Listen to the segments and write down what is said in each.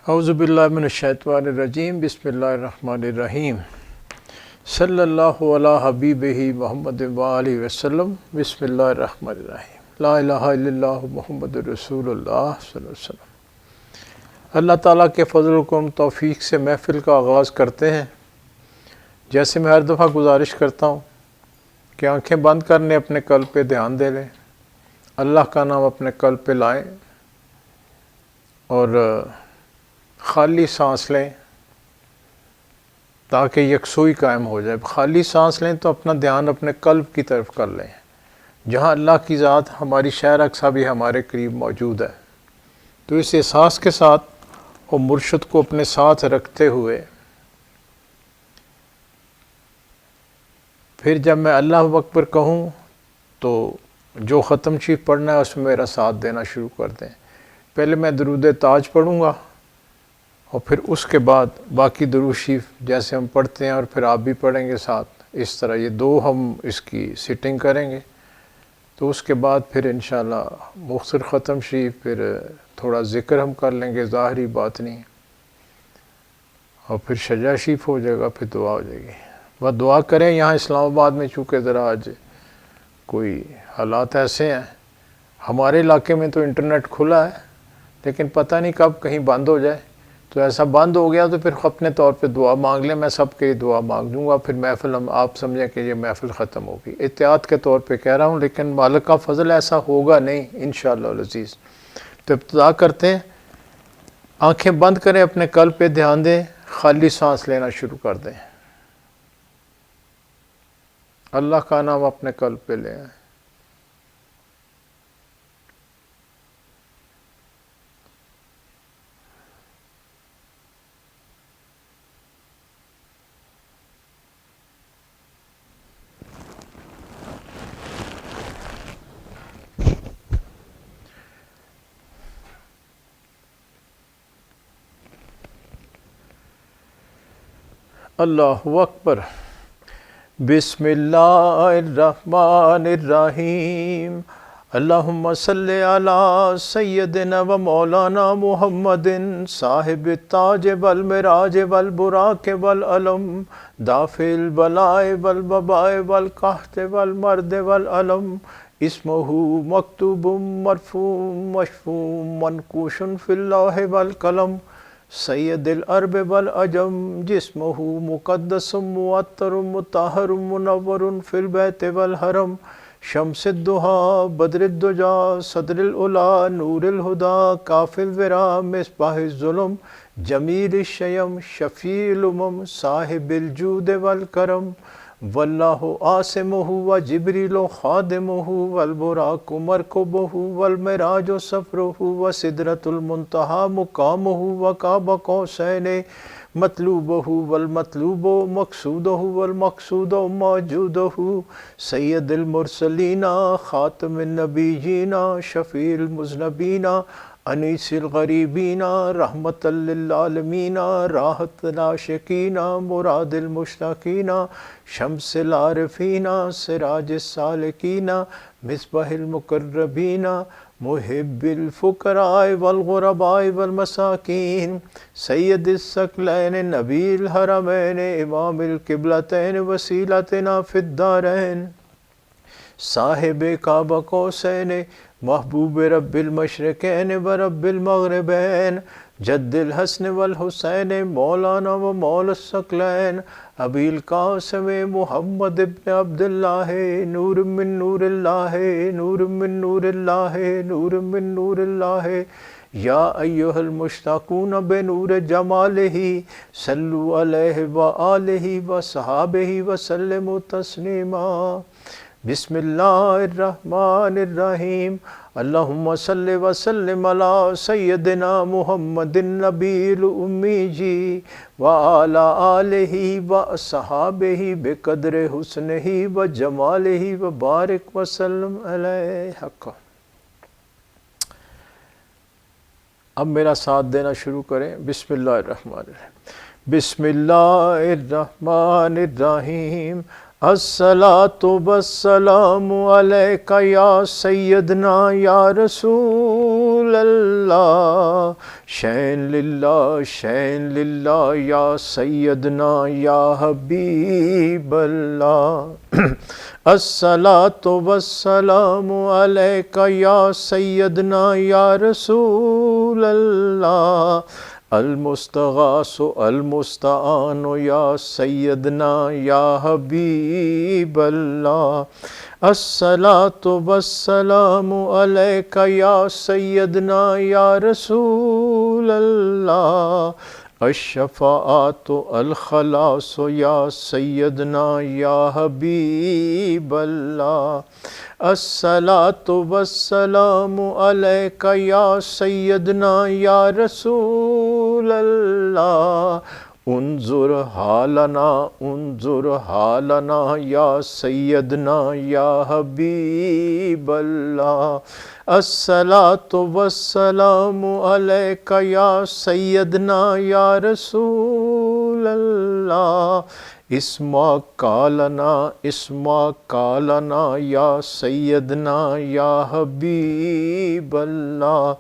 اعوذ باللہ من الشیطان الرجیم بسم اللہ الرحمن الرحیم صلی اللہ علی حبیبہ محمد وآلہ وسلم بسم اللہ الرحمن الرحیم لا الہ الا اللہ محمد رسول اللہ صلی اللہ علیہ وسلم۔ اللہ تعالیٰ کے فضل و کرم توفیق سے محفل کا آغاز کرتے ہیں۔ جیسے میں ہر دفعہ گزارش کرتا ہوں کہ آنکھیں بند کرنے اپنے قلب پہ دھیان دے لیں، اللہ کا نام اپنے قلب پہ لائیں اور خالی سانس لیں تاکہ یکسوئی قائم ہو جائے۔ خالی سانس لیں تو اپنا دھیان اپنے قلب کی طرف کر لیں، جہاں اللہ کی ذات ہماری شہر اقصیٰ بھی ہمارے قریب موجود ہے۔ تو اس احساس کے ساتھ اور مرشد کو اپنے ساتھ رکھتے ہوئے پھر جب میں اللہ اکبر کہوں تو جو ختم شریف پڑھنا ہے اس میں میرا ساتھ دینا شروع کر دیں۔ پہلے میں درود تاج پڑھوں گا اور پھر اس کے بعد باقی درود شریف جیسے ہم پڑھتے ہیں اور پھر آپ بھی پڑھیں گے ساتھ، اس طرح یہ دو ہم اس کی سیٹنگ کریں گے۔ تو اس کے بعد پھر انشاءاللہ مختصر ختم شریف، پھر تھوڑا ذکر ہم کر لیں گے ظاہری باطنی، اور پھر شجاع شریف ہو جائے گا، پھر دعا ہو جائے گی۔ بس دعا کریں۔ یہاں اسلام آباد میں چونکہ ذرا آج کوئی حالات ایسے ہیں، ہمارے علاقے میں تو انٹرنیٹ کھلا ہے لیکن پتہ نہیں کب کہیں بند ہو جائے، تو ایسا بند ہو گیا تو پھر اپنے طور پہ دعا مانگ لیں۔ میں سب کے دعا مانگ دوں گا، پھر محفل آپ سمجھیں کہ یہ محفل ختم ہوگی۔ احتیاط کے طور پہ کہہ رہا ہوں، لیکن مالک کا فضل ایسا ہوگا نہیں انشاءاللہ العزیز۔ تو ابتدا کرتے ہیں۔ آنکھیں بند کریں، اپنے قلب پہ دھیان دیں، خالی سانس لینا شروع کر دیں۔ اللہ کا نام اپنے قلب پہ لیں۔ اللہ اکبر۔ بسم اللہ الرحمن الرحیم۔ اللہم صلی علی سیدنا و مولانا محمد صاحب التاج والمراج والبراق والعلم دافع البلاء والوباء والقحط والمرض والعلم اسمہ مکتوب مرفوع مشفوع منقوش فی اللوح والقلم سید العرب والعجم جسمہ مقدس معطر مطہر منور فی البیت والحرم شمس الضحیٰ بدر الدجا صدر العلا نور الہدا کاف الورا مصباح الظلم جمیل الشیم شفیع الامم صاحب الجود والکرم واللہ عاصمہ و جبریل خادمہ والبراق مرکبہ والمراج سفرہ و سدرۃ المنتہی مقامہ وقاب قوسین مطلوبہ والمطلوب مقصودہ والمقصود موجودہ سید المرسلین خاتم النبیین شفیع المذنبین انیس الغریبین رحمۃ للعالمین راحت العاشقین مراد المشتاقین شمس العارفین سراج السالکین مصباح المقربین محب الفقراء والغرباء والمساکین سید الثقلین نبی الحرمین امام القبلتین وسیلتنا فی الدارین صاحب کعبہ قوسین محبوب رب المشرقین و رب المغربین جد الحسن والحسین مولانا و مولا الثقلین ابی القاسم محمد ابن عبداللہ نور من نور اللہ نور من نور اللہ نور من نور اللہ یا ایہا المشتاقون بنور جمالہ صلو علیہ وآلہ وصحابہ وسلموا تسلیما۔ بسم اللہ الرحمن الرحیم۔ اللہم صلی وسلم علی سیدنا محمد النبی الامی جی وعلی آلہ واصحابہ بقدر حسنہ وجمالہ وبارک وسلم علیہ حق۔ اب میرا ساتھ دینا شروع کریں۔ بسم اللہ الرحمن الرحیم۔ بسم اللہ الرحمن الرحیم۔ الصلاۃ والسلام علیک یا سیدنا یا رسول اللہ، شین للہ یا سیدنا یا حبیب اللہ۔ الصلاۃ والسلام علیک یا سیدنا یا رسول اللہ، المستغاث المستعان یا سیدنا یا حبیب اللہ۔ الصلاۃ والسلام علیک یا سیدنا یا رسول اللہ، الشفاعت الخلاص یا سیدنا یا حبیب اللہ۔ الصلاۃ والسلام علیک یا سیدنا یا رسول اللہ، انظر حالنا یا سیدنا یا حبیب اللہ۔ الصلاۃ والسلام علیک یا سیدنا یا رسول اللہ، اسما کالنا یا سیدنا یا حبیب اللہ۔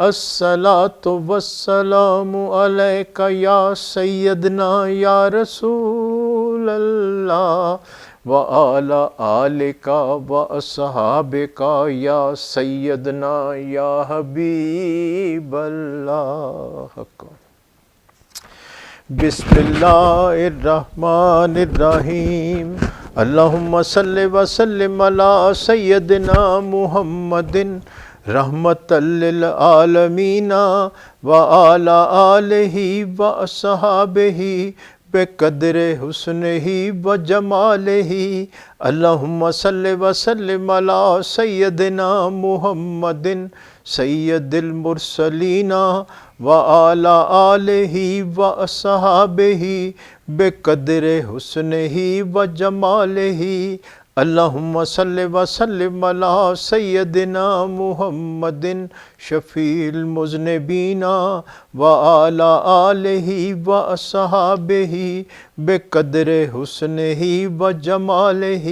الصلاۃ والسلام علیک یا سیدنا یا رسول اللہ، وعلی آلک واصحابک یا سیدنا یا حبیب اللہ۔ بسم اللہ الرحمن الرحیم، اللہم صلی وسلم علی سیدنا محمد رحمۃ للعالمین وعلی آلہ واصحابہ بقدر حسنہ وجمالہ۔ اللہم صلی وسلم علی سیدنا محمد سید المرسلین وعلی آلہ واصحابہ بقدر حسنہ وجمالہ۔ اللہم صلی وسلم علی سیدنا محمد شفیع المذنبین وعلی آلہ واصحابہ بقدر حسنہ وجمالہ۔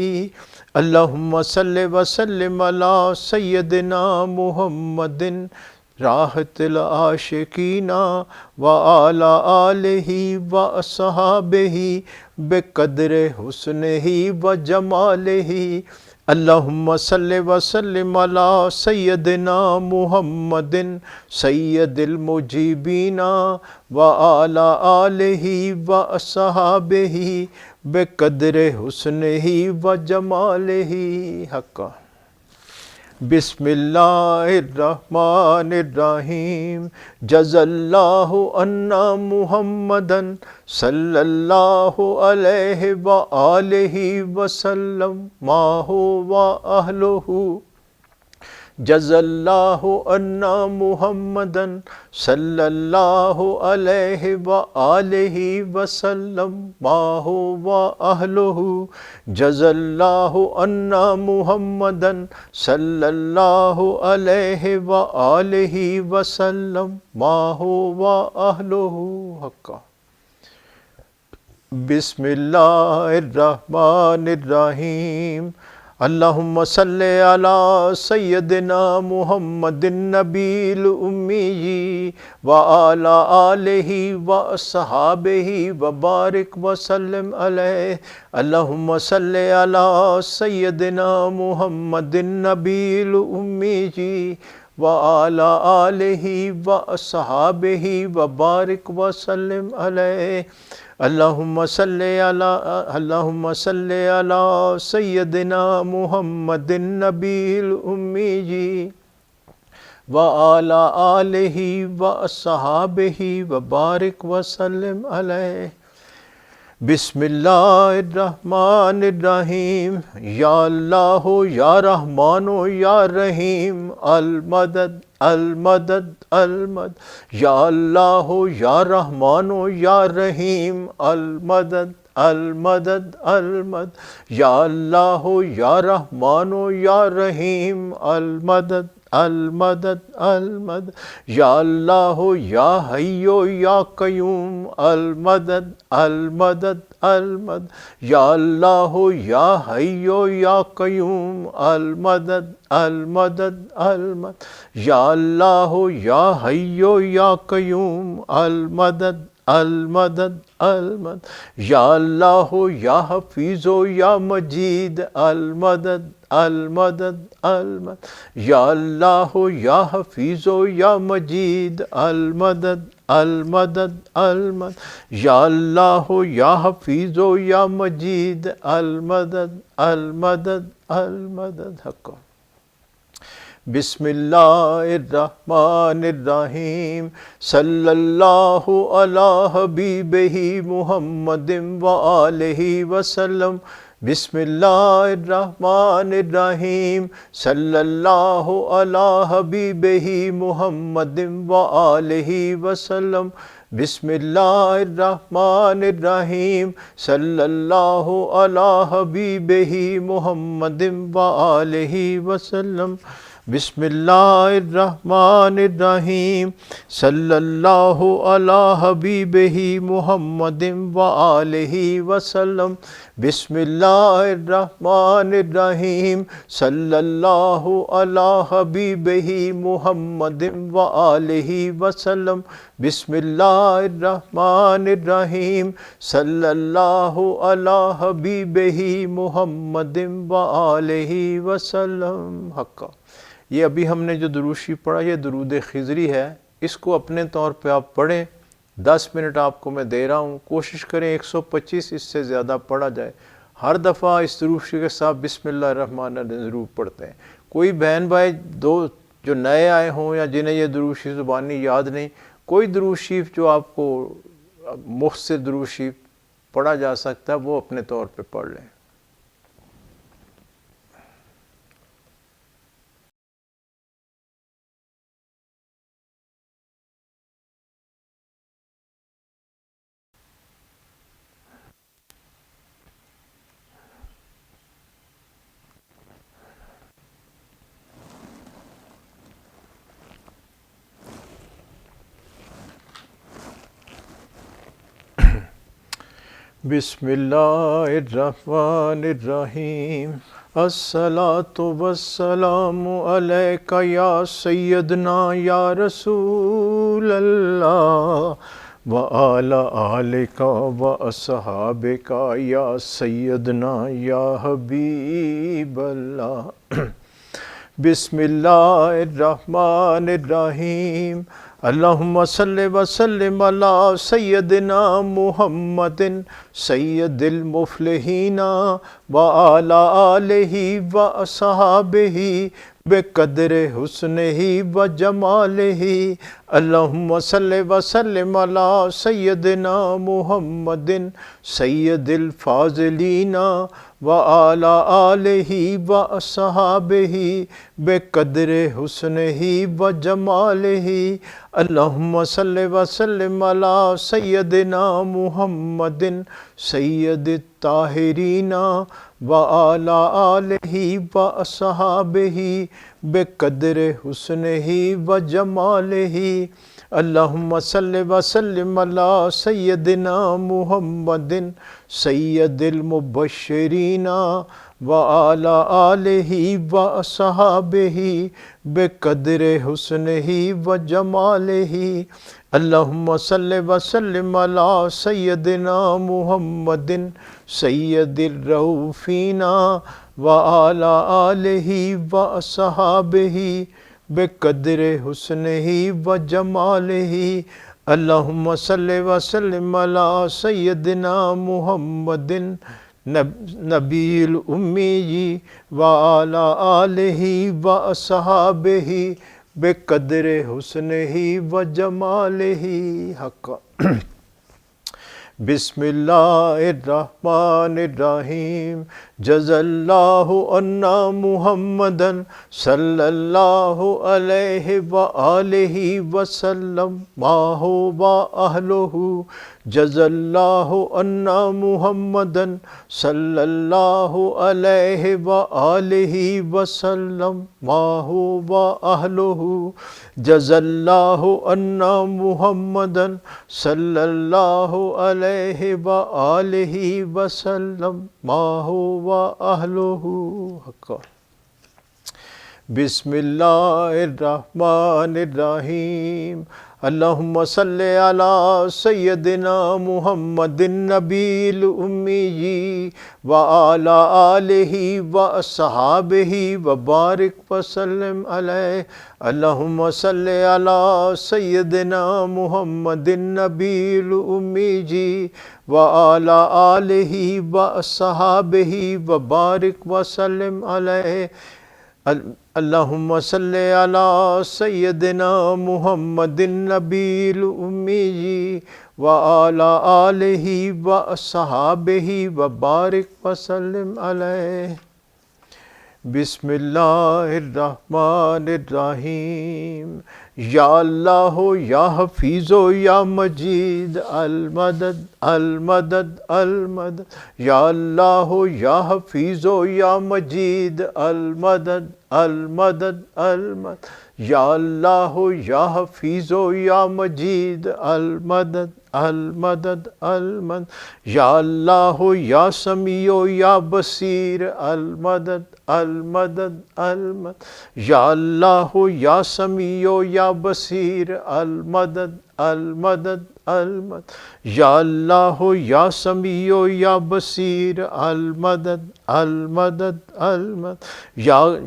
اللہم صلی وسلم علی سیدنا محمد راحت العاشقین وعلی آلہ واصحابہ بقدر حسنہ وجمالہ۔ اللہم صلی وسلم علی سیدنا محمد سید المجیبین وعلی آلہ واصحابہ بقدر حسنہ وجمالہ۔ حقا۔ بسم اللہ الرحمن الرحیم، جزا اللہ عنا محمدا صلی اللہ علیہ وآلہ وسلم ما هو اہلہ۔ جزا اللہ عنا محمدا صلی اللہ علیہ وآلہ وسلم ما هو اہلہ۔ جزا اللہ عنا محمدا صلی اللہ علیہ وآلہ وسلم ما هو اہلہ۔ حقا۔ بسم اللہ الرحمن الرحیم، اللہم صلی علی سیدنا محمد النبی الامی وعلی آلہ واصحابہ وبارک وسلم علیہ۔ اللہم صلی علی سیدنا محمد النبی الامی وعلی آلہ واصحابہ وبارک وسلم علیہ۔ اللہم صلی علی سیدنا محمد النبی الامی وعلی آلہ واصحابہ وبارک وسلم علیہ۔ بسم اللہ الرحمن الرحیم، یا اللہ یا رحمان یا رحیم المدد المدد المدد۔ یا اللہ یا رحمان یا رحیم المدد المدد المدد۔ یا اللہ یا رحمان یا رحیم المدد المدد المدد یا اللہ یا حی یا قیوم المدد المدد المدد یا اللہ یا حی یا قیوم المدد المدد المدد یا اللہ یا حی یا قیوم المدد المدد المدد یا اللہ یا حفیظ یا مجید المدد المدد المدد یا اللہ یا حفیظ یا مجید المدد المدد المدد یا اللہ یا حفیظ یا مجید المدد المدد المدد حق بسم اللہ الرحمن الرحیم صلی اللہ علی حبیبہ محمد وآلہ وسلم بسم اللہ الرحمن الرحیم صلی اللہ علی حبیبہ محمد وآلہ وسلم بسم اللہ الرحمن الرحیم صلی اللہ علی حبیبہ محمد وآلہ وسلم بسم اللہ الرحمن الرحیم صلی اللہ علی حبیبہ محمد وآلہ وسلم بسم اللہ الرحمن الرحیم صلی اللہ علی حبیبہ محمد وآلہ وسلم بسم اللہ الرحمن الرحیم صلی اللہ علی حبیبہ محمد وآلہ وسلم حق یہ ابھی ہم نے جو درود شریف پڑھا یہ درود خضری ہے، اس کو اپنے طور پہ آپ پڑھیں، 10 منٹ آپ کو میں دے رہا ہوں، کوشش کریں 125 اس سے زیادہ پڑھا جائے۔ ہر دفعہ اس درود شریف کے ساتھ بسم اللہ الرحمن الرحیم ضرور پڑھتے ہیں۔ کوئی بہن بھائی جو نئے آئے ہوں یا جنہیں یہ درود شریف زبانی یاد نہیں، کوئی درود شریف جو آپ کو مختصر درود شریف پڑھا جا سکتا ہے وہ اپنے طور پہ پڑھ لیں۔ بسم اللہ الرحمن الرحیم الصلاۃ والسلام علیک یا سیدنا یا رسول اللہ وعلی آلک واصحابک یا سیدنا یا حبیب اللہ بسم اللہ الرحمن الرحیم اللہم صلی وسلم علی سیدنا محمد سید المفلحین وعلی آلہ واصحابہ بقدر حسنہ وجمالہ اللہم صلی وسلم علی سیدنا محمد سید الفاضلین وعلی آلہ واصحابہ بقدر حسنہ وجمالہ اللہم صلی وسلم علی سیدنا محمد سید الطاہرین وعلی آلہ واصحابہ بقدر حسنہ وجمالہ اللہم صلی وسلم علی سیدنا محمد سید المبشرین وعلی آلہ واصحابہ بقدر حسنہ وجمالہ اللہم صلی وسلم علی سیدنا محمد سید الرؤوفین وعلی آلہ واصحابہ بقدر حسنہ وجمالہ اللہم صلی وسلم علی سیدنا محمد نبی الامی وعلی آلہ واصحابہ بقدر حسنہ وجمالہ حق بسم اللہ الرحمن الرحیم جزا اللہ عنا محمدا صلی اللہ علیہ وآلہ وسلم ما ہوا اہلہ جزا اللہ عنا محمدا صلی اللہ علیہ وآلہ وسلم ما هو اہلہ جزا اللہ عنا محمدا صلی اللہ علیہ وآلہ وسلم ما هو اہلہ حق بسم اللہ الرحمن الرحیم اللہم صلی علی سیدنا محمد النبی الامی وعلی آلہ واصحابہ وبارک وسلم علیہ اللہم صلی علی سیدنا محمد النبی الامی وعلی آلہ واصحابہ وبارک وسلم علیہ اللہم صلی علی سیدنا محمد النبی الامی وعلی آلہ واصحابہ وبارک وسلم علیہ بسم اللہ الرحمن الرحیم یا اللہ یا حفیظ و یا مجید المدد المدد المدد یا اللہ یا حفیظ و یا مجید المدد المدد المدد یا اللہ یا حفیظ و یا مجید المدد المدد المدد یا اللہ یا سمیع و یا بصیر المدد المدد المدد یا اللہ یا سمیع و یا بصیر المدد المدد المدد یا اللہ یا سمیع و یا بصیر المدد المدد المدد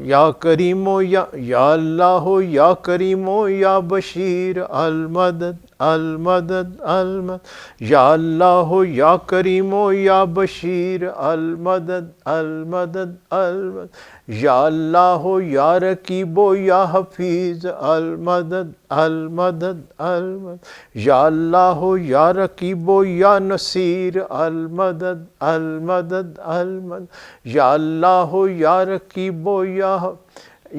یا کریم و یا اللہ یا کریم و یا بشیر المدد المدد المدد یا اللہ یا کریم و یا بشیر المدد المدد المدد یا اللہ یا رقیب و یا حفیظ المدد المدد المدد یا اللہ یا رقیب و یا نصیر المدد المدد المدد یا اللہ یا رقیب و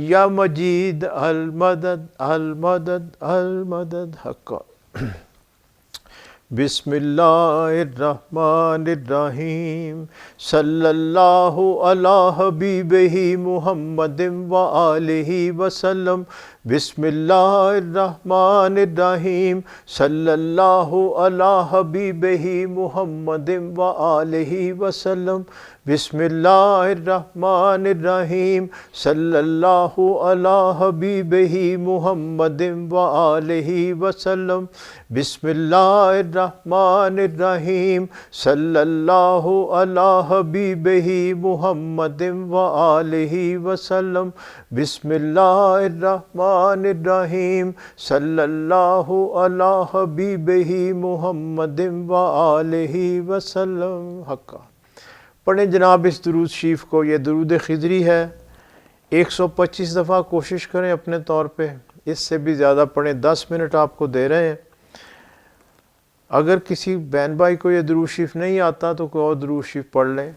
یا مجید المدد المدد المدد حق بسم اللہ الرحمن الرحیم صلی اللہ علی حبیبہ محمد وآلہ وسلم بسم اللہ الرحمن الرحیم صلی اللہ علی حبیبہ محمد وآلہ وسلم بسم اللہ الرحمن الرحیم صلی اللہ علی حبیبہ محمد وآلہ وسلم بسم اللہ الرحمن الرحیم صلی اللہ علی حبیبہ محمد وآلہ وسلم بسم اللہ الرحمن الرحیم صلی اللہ علی حبیبہ محمد وآلہ وسلم حق پڑھیں جناب اس درود شریف کو. یہ درود خضری ہے 125 دفعہ کوشش کریں اپنے طور پہ, اس سے بھی زیادہ پڑھیں. 10 منٹ آپ کو دے رہے ہیں. اگر کسی بہن بھائی کو یہ درود شریف نہیں آتا تو کوئی اور درود شریف پڑھ لیں,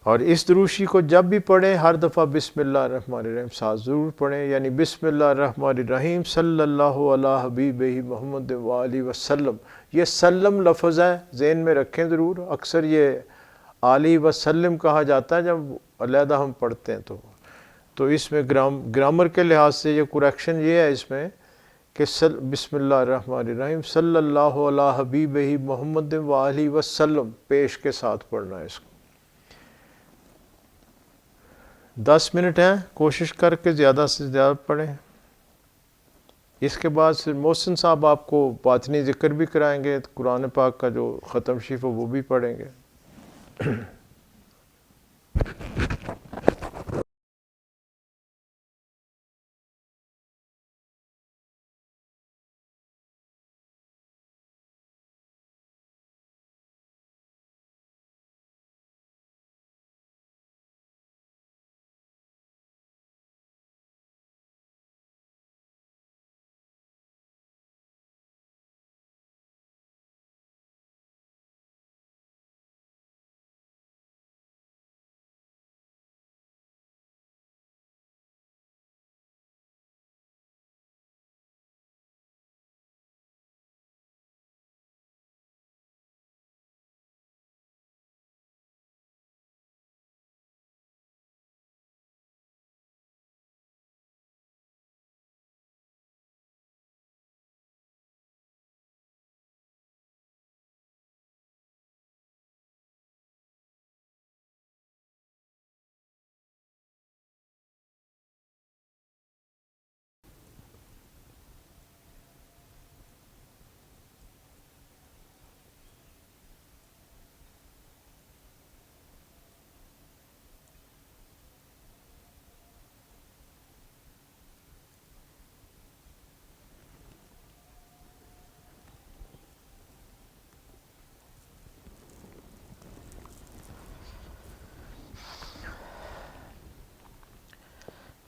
اور اس درود شریف کو جب بھی پڑھیں ہر دفعہ بسم اللہ الرحمن الرحیم ساتھ ضرور پڑھیں, یعنی بسم اللہ الرحمن الرحیم صلی اللہ علی حبیبہ محمد وآلہ وسلم. یہ سلم لفظ ہے, ذہن میں رکھیں ضرور. اکثر یہ علی وسلم کہا جاتا ہے جب علیحدہ ہم پڑھتے ہیں تو اس میں گرامر کے لحاظ سے یہ کریکشن یہ ہے اس میں کہ بسم اللہ الرحمن الرحیم صلی اللہ علی حبیبہ محمد وآلہ وسلم پیش کے ساتھ پڑھنا ہے. اس کو 10 منٹ ہیں, کوشش کر کے زیادہ سے زیادہ پڑھیں. اس کے بعد پھر محسن صاحب آپ کو باطنی ذکر بھی کرائیں گے, قرآن پاک کا جو ختم شریف ہے وہ بھی پڑھیں گے.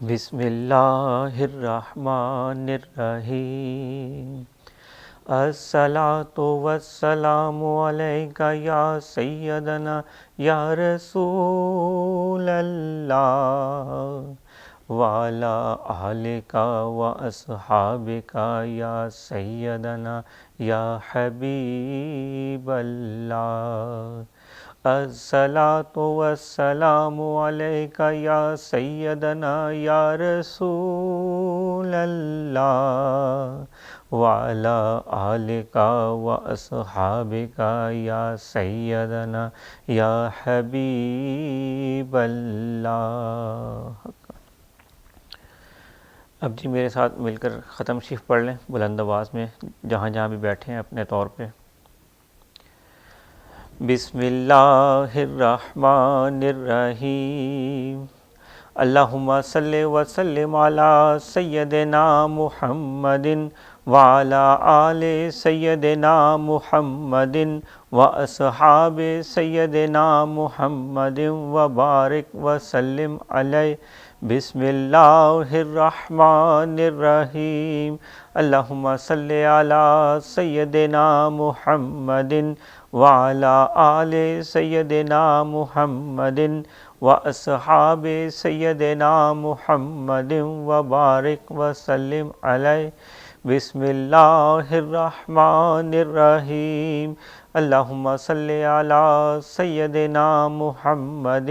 بسم اللہ الرحمن الرحیم الصلاۃ والسلام علیک یا سیدنا یا رسول اللہ وعلی آلک و اصحابک یا سیدنا یا حبیب اللہ الصلاۃ والسلام علیک یا سیدنا یا رسول اللہ وعلی آلک و اصحابک یا سیدنا یا حبیب اللہ۔ اب جی میرے ساتھ مل کر ختم شریف پڑھ لیں بلند آواز میں، جہاں جہاں بھی بیٹھے ہیں اپنے طور پہ۔ بسم اللہ الرحمن الرحیم اللہم صلی وسلم علی سیدنا محمد وعلی آل سیدنا محمد واصحاب سیدنا محمد وبارک وسلم علیہ۔ بسم اللہ الرحمن الرحیم اللہم صلی علی سیدنا محمد وعلی آل سیدنا محمد واصحاب سیدنا محمد وبارک وسلم علیہ۔ بسم اللہ الرحمن الرحیم اللہم صلی علی سیدنا محمد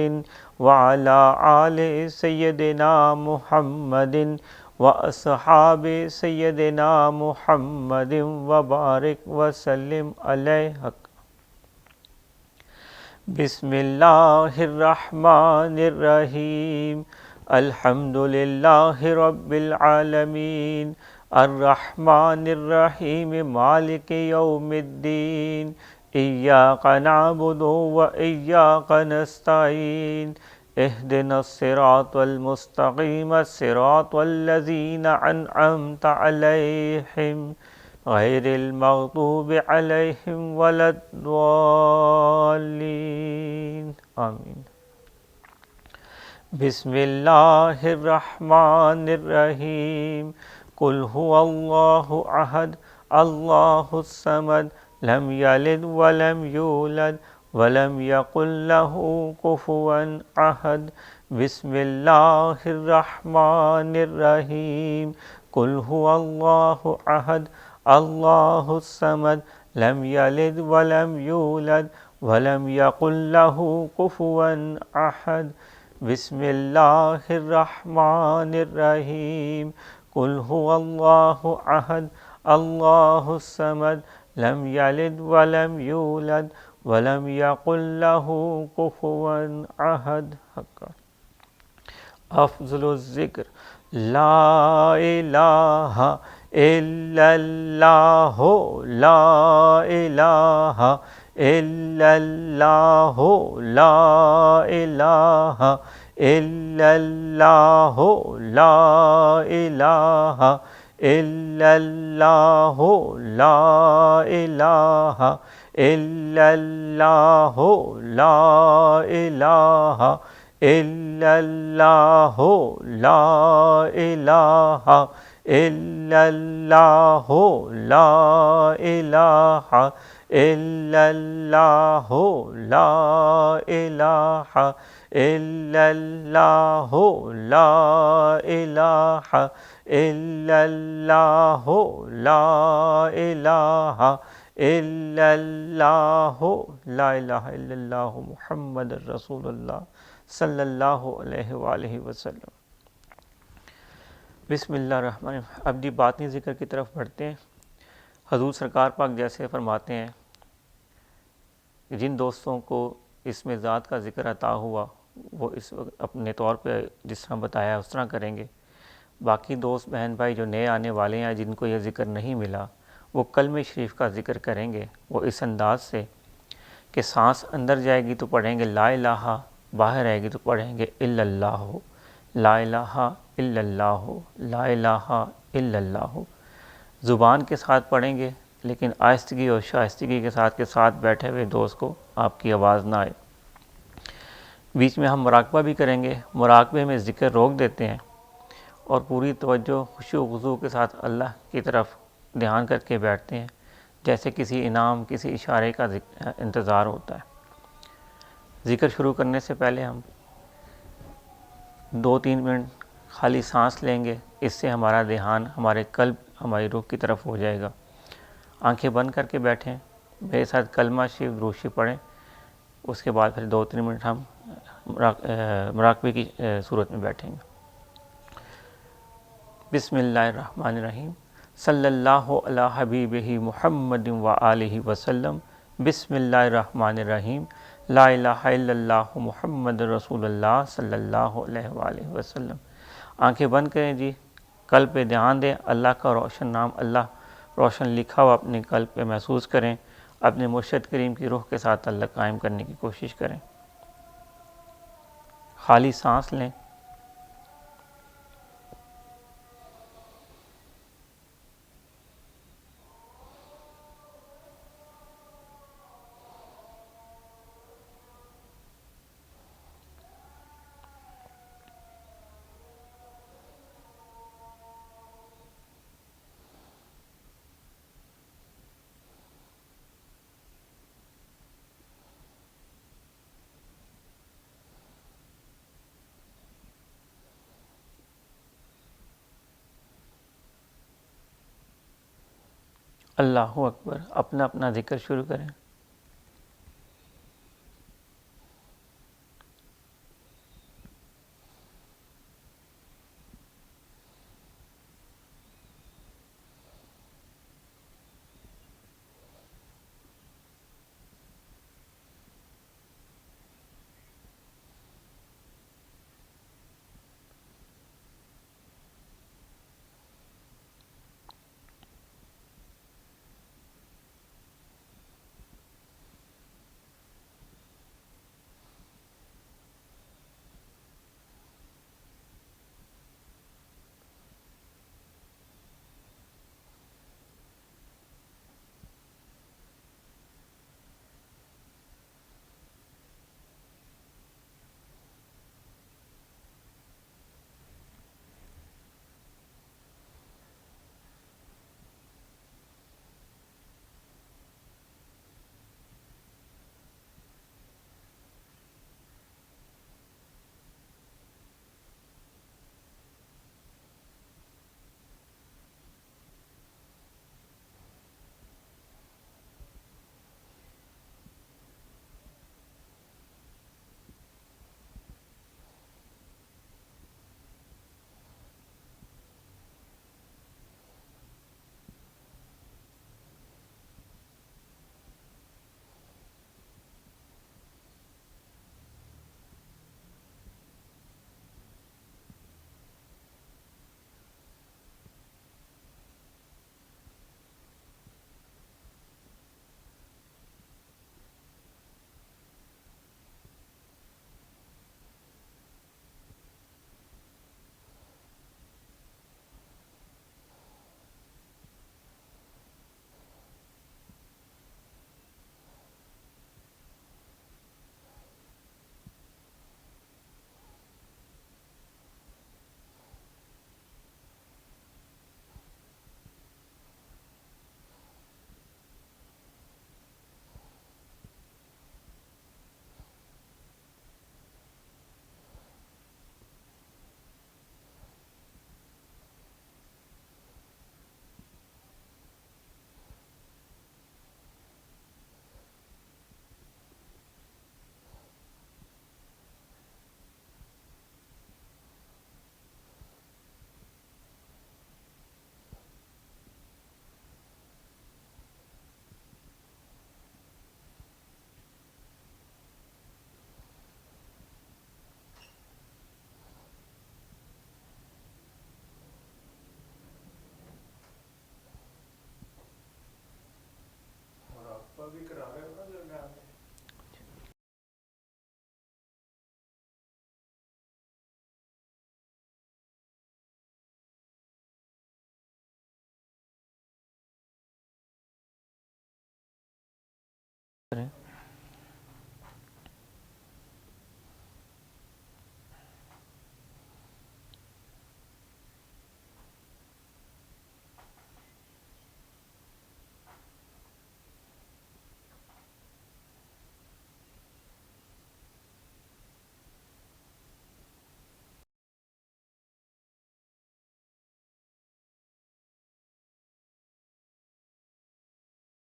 وعلی آل سیدنا محمد واصحاب سیدنا محمد وبارک وسلم علیہ۔ بسم اللہ الرحمن الرحیم الحمد للہ رب العالمین الرحمن الرحیم مالک یوم الدین ایاک نعبد و ایاک نستعین اہدنا الصراط المستقیم صراط الذین انعمت علیہم غیر المغضوب علیہم ولا الضالین آمین۔ بسم اللہ الرحمن الرحیم قل هو اللہ احد اللہ الصمد لم یلد ولم یولد ولم یکن له کفوا احد۔ بسم اللہ الرحمن الرحیم قل هو اللہ احد اللہ الصمد لم یلد ولم یولد ولم یکن له کفوا احد۔ بسم اللہ الرحمن الرحیم قل هو اللہ احد اللہ الصمد لم یلد ولم یولد ولم یکن له کفوا احد۔ افضل الذکر لا الہ الا اللہ لا الہ الا اللہ لا الہ الا اللہ لا الہ الا اللہ لا الہ الا اللہ لا الہ الا اللہ لا الہ الا اللہ لا الہ الا اللہ لا الہ الا اللہ لا الہ الا اللہ لا الہ الا اللہ لا الہ الا اللہ محمد رسول اللہ صلی اللہ علیہ وآلہ وسلم۔ بسم اللہ الرحمن الرحیم۔ اب دی باطنی ذکر کی طرف بڑھتے ہیں۔ حضور سرکار پاک جیسے فرماتے ہیں کہ جن دوستوں کو اس میں ذات کا ذکر عطا ہوا وہ اس وقت اپنے طور پہ جس طرح بتایا اس طرح کریں گے۔ باقی دوست بہن بھائی جو نئے آنے والے ہیں جن کو یہ ذکر نہیں ملا وہ کلمہ شریف کا ذکر کریں گے، وہ اس انداز سے کہ سانس اندر جائے گی تو پڑھیں گے لا الہ، باہر آئے گی تو پڑھیں گے الا اللہ، لا الہ الا اللہ، لا الہ الا اللہ۔ زبان کے ساتھ پڑھیں گے لیکن آہستگی اور شائستگی کے ساتھ بیٹھے ہوئے دوست کو آپ کی آواز نہ آئے۔ بیچ میں ہم مراقبہ بھی کریں گے، مراقبے میں ذکر روک دیتے ہیں اور پوری توجہ خشوع و خضوع کے ساتھ اللہ کی طرف دھیان کر کے بیٹھتے ہیں، جیسے کسی انعام، کسی اشارے کا انتظار ہوتا ہے۔ ذکر شروع کرنے سے پہلے ہم 2-3 منٹ خالی سانس لیں گے، اس سے ہمارا دھیان ہمارے قلب، ہماری روح کی طرف ہو جائے گا۔ آنکھیں بند کر کے بیٹھیں، میرے ساتھ کلمہ شریف درود شریف پڑھیں، اس کے بعد پھر 2-3 منٹ ہم مراقبے کی صورت میں بیٹھیں گے۔ بسم اللہ الرحمن الرحیم، صلی اللہ علی حبیبہ محمد و آلہ وسلم۔ بسم اللہ الرحمن الرحیم، لا الہ الا اللہ محمد رسول اللہ صلی اللہ علیہ وآلہ وسلم۔ آنکھیں بند کریں جی، قلب پہ دھیان دیں، اللہ کا روشن نام، اللہ روشن لکھا ہوا اپنے قلب پہ محسوس کریں، اپنے مرشد کریم کی روح کے ساتھ تعلق قائم کرنے کی کوشش کریں۔ خالی سانس لیں۔ اللہ اکبر، اپنا اپنا ذکر شروع کریں۔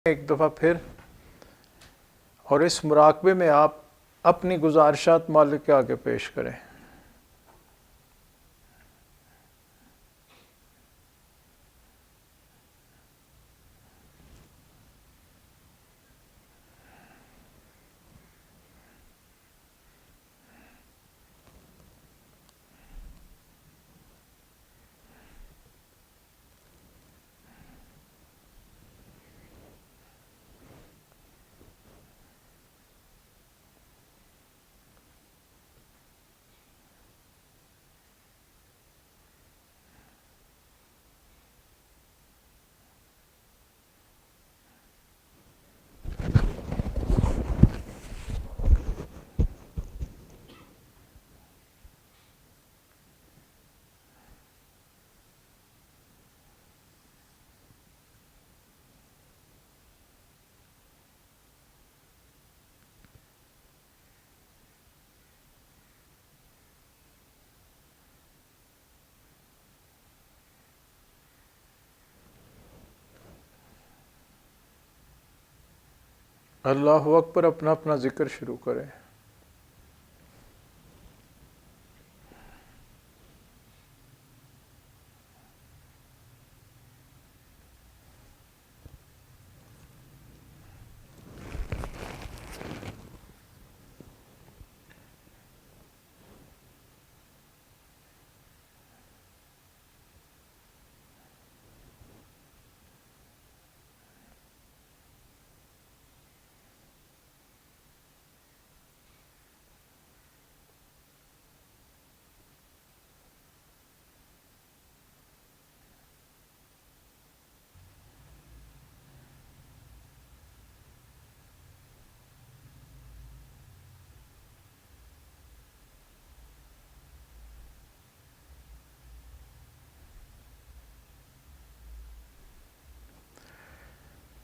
ایک دفعہ پھر، اور اس مراقبے میں آپ اپنی گزارشات مالک کے آگے پیش کریں۔ اللہ اکبر، اپنا اپنا ذکر شروع کریں۔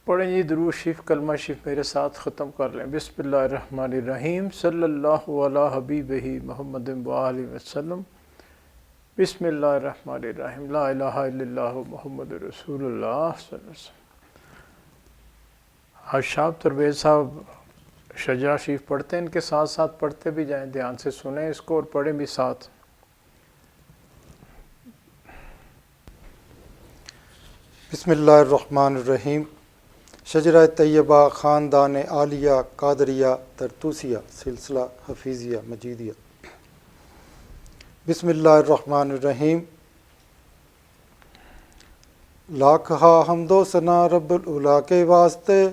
پڑھیں جی درود شریف، کلمہ شریف میرے ساتھ ختم کر لیں۔ بسم اللہ الرحمن الرحیم، صلی اللہ علی حبیبہ محمد وآلہ وسلم۔ بسم اللہ الرحمن الرحیم، لا الہ الا اللہ محمد رسول اللہ صلی اللہ علیہ وسلم۔ آج شاہ ترویز صاحب شجرہ شریف پڑھتے ہیں، ان کے ساتھ ساتھ پڑھتے بھی جائیں، دھیان سے سنیں اس کو اور پڑھیں بھی ساتھ۔ بسم اللہ الرحمن الرحیم۔ شجرہ طیبہ خاندان عالیہ قادریہ طرطوسیہ سلسلہ حفیظیہ مجیدیہ۔ بسم اللہ الرحمن الرحیم۔ لاکھا حمد و ثنا رب العلا کے واسطے،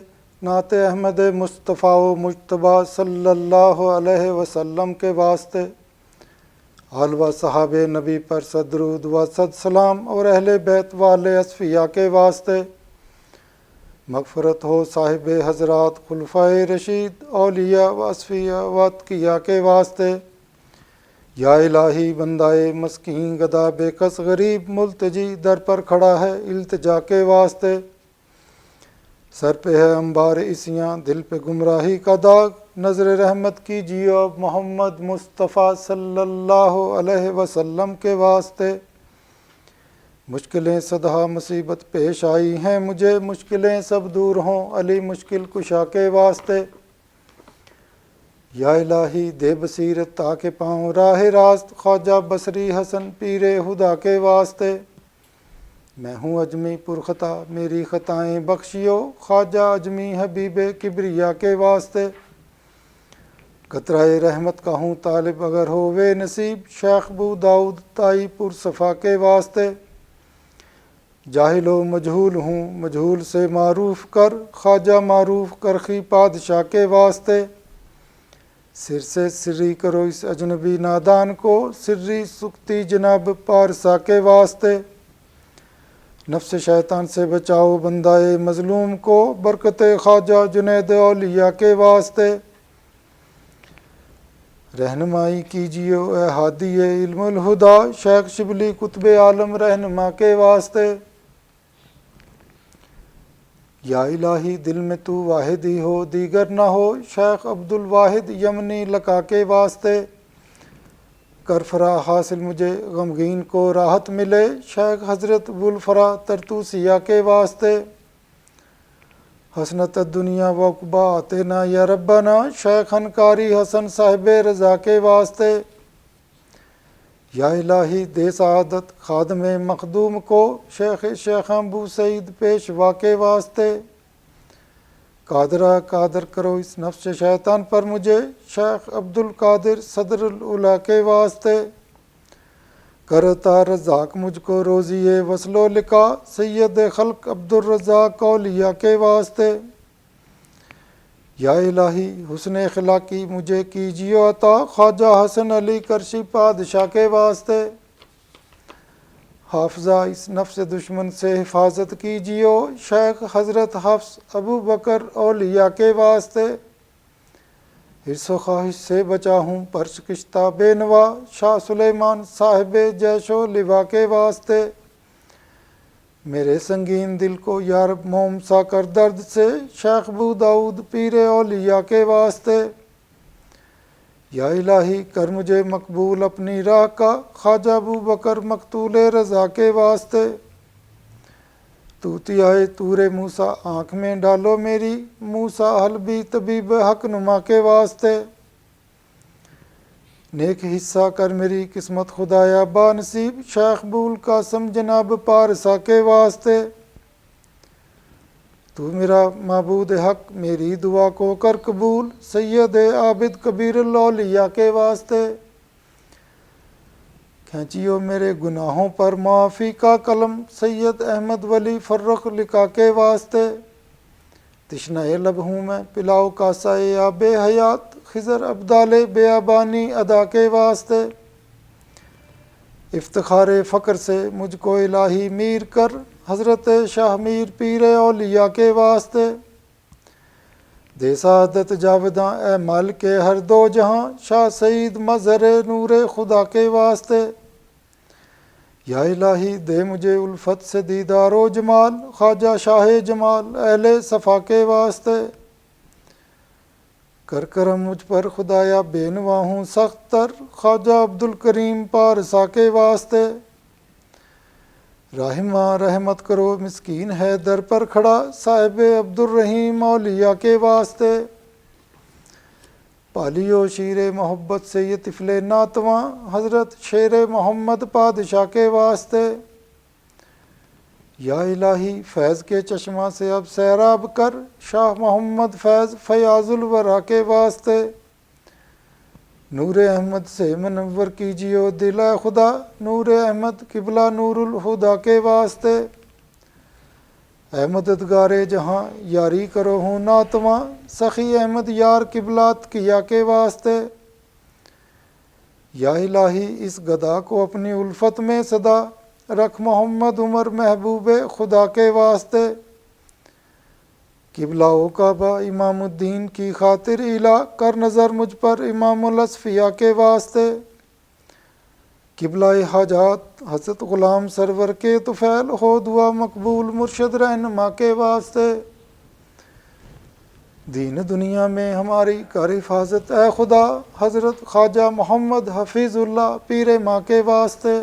نعت احمد مصطفیٰ و مجتبیٰ صلی اللہ علیہ وسلم کے واسطے، آل و صحاب نبی پر صد درود و صد سلام، اور اہل بیت والے اصفیاء کے واسطے۔ مغفرت ہو صاحب حضرات خلفائے رشید، اولیاء و اصفیاء و اتقیاء کے واسطے۔ یا الہی بندہ مسکین گدا بے کس غریب ملتجی در پر کھڑا ہے التجا کے واسطے۔ سر پہ ہے انبار عصیاں، دل پہ گمراہی کا داغ، نظر رحمت کیجیے اب محمد مصطفیٰ صلی اللہ علیہ وسلم کے واسطے۔ مشکلیں صدہا مصیبت پیش آئی ہیں مجھے، مشکلیں سب دور ہوں علی مشکل کشا کے واسطے۔ یا الہی دے بصیرت تاکہ پاؤں راہ راست، خواجہ بصری حسن پیر خدا کے واسطے۔ میں ہوں اجمی پرخطا میری خطائیں بخشیو، خواجہ اجمی حبیب کبریا کے واسطے۔ قطرہ رحمت کا ہوں طالب اگر ہووے نصیب، شیخ بو داؤد تائی پر صفا کے واسطے۔ جاہل و مجہول ہوں مجہول سے معروف کر، خواجہ معروف کرخی پادشاہ کے واسطے۔ سر سے سری کرو اس اجنبی نادان کو، سری سکتی جناب پارسا کے واسطے۔ نفس شیطان سے بچاؤ بندہ مظلوم کو، برکت خواجہ جنید اولیاء کے واسطے۔ رہنمائی کیجیے اے ہادی علم الہدا، شیخ شبلی قطب عالم رہنما کے واسطے۔ یا الہی دل میں تو واحد ہی ہو دیگر نہ ہو، شیخ عبد الواحد یمنی لقا کے واسطے۔ کر فرا حاصل مجھے غمگین کو راحت ملے، شیخ حضرت ابوالفرا طرطوسیہ کے واسطے۔ حسنت الدنیا وقبا آتنا یا ربنا شیخن قاری حسن صاحب رضا کے واسطے، یا الہی دے سعادت خادم مخدوم کو شیخ ابو سعید پیشوا کے واسطے، قادرہ قادر کرو اس نفس شیطان پر مجھے شیخ عبد القادر صدر العلا کے واسطے، کرتا رزاق مجھ کو روزی وصل و لقا سید خلق عبد الرزاق اولیاء کے واسطے، یا الہی حسن اخلاقی مجھے کیجیو عطا خواجہ حسن علی کرشی پادشاہ کے واسطے، حافظہ اس نفس دشمن سے حفاظت کیجیو شیخ حضرت حفص ابو بکر اولیاء کے واسطے، حرص و خواہش سے بچا ہوں پرش کشتہ بے نوا شاہ سلیمان صاحب جیش و لوا کے واسطے، میرے سنگین دل کو یا رب موم سا کر درد سے شیخ ابو داؤد پیر اولیاء کے واسطے، یا الہی کر مجھے مقبول اپنی راہ کا خواجہ ابو بکر مقتول رضا کے واسطے، توتیائے طور موسیٰ آنکھ میں ڈالو میری موسیٰ حلبی طبیب حق نما کے واسطے، نیک حصہ کر میری قسمت خدایا با نصیب شیخ ابو القاسم جناب پارسا کے واسطے، تو میرا معبود حق میری دعا کو کر قبول سید عابد کبیر الاولیاء کے واسطے، کھینچیو میرے گناہوں پر معافی کا قلم سید احمد ولی فرخ لقا کے واسطے، تشنہ لب ہوں میں پلاؤ کاسہ آب حیات خضر ابدال بیابانی ادا کے واسطے، افتخار فقر سے مجھ کو الہی میر کر حضرت شاہ میر پیر اولیاء کے واسطے، دے سعادت جاوداں اے مالک ہر دو جہاں شاہ سعید مظہر نور خدا کے واسطے، یا الہی دے مجھے الفت سے دیدار و جمال خواجہ شاہ جمال اہل صفا کے واسطے، کر کرم مجھ پر خدایا بے نوا ہوں سخت تر خواجہ عبد الکریم پارسا کے واسطے، رحمہ رحمت کرو مسکین ہے در پر کھڑا صاحب عبد الرحیم اولیاء کے واسطے، پالیو شیر محبت سے یہ طفل ناتواں حضرت شیر محمد پادشاہ کے واسطے، یا الہی فیض کے چشمہ سے اب سیراب کر شاہ محمد فیض فیاض الورا کے واسطے، نور احمد سے منور کیجیو دل اے خدا نور احمد قبلہ نور الہدا کے واسطے، اے مددگار جہاں یاری کرو ہوں ناتواں سخی احمد یار قبلات کیا کے واسطے، یا الہی اس گدا کو اپنی الفت میں صدا رکھ محمد عمر محبوب خدا کے واسطے، قبلہ و کعبہ امام الدین کی خاطر الہ کر نظر مجھ پر امام الاصفیاء کے واسطے، قبلہ حاجات حضرت غلام سرور کے طفیل ہو دعا مقبول مرشد رہنما کے واسطے، دین دنیا میں ہماری کر حفاظت اے خدا حضرت خواجہ محمد حفیظ اللہ پیر ماں کے واسطے،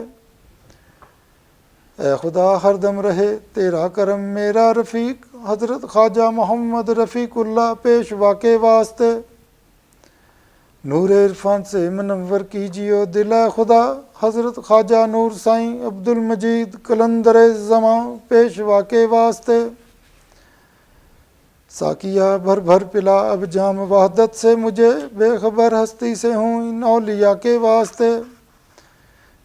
اے خدا ہر دم رہے تیرا کرم میرا رفیق حضرت خواجہ محمد رفیق اللہ پیشوا کے واسطے، نور عرفان سے منور کیجیو دل اے خدا حضرت خواجہ نور سائیں عبد المجید قلندر زماں پیشوا کے واسطے، ساقیہ بھر بھر پلا اب جام وحدت سے مجھے بے خبر ہستی سے ہوں ان اولیاء کے واسطے،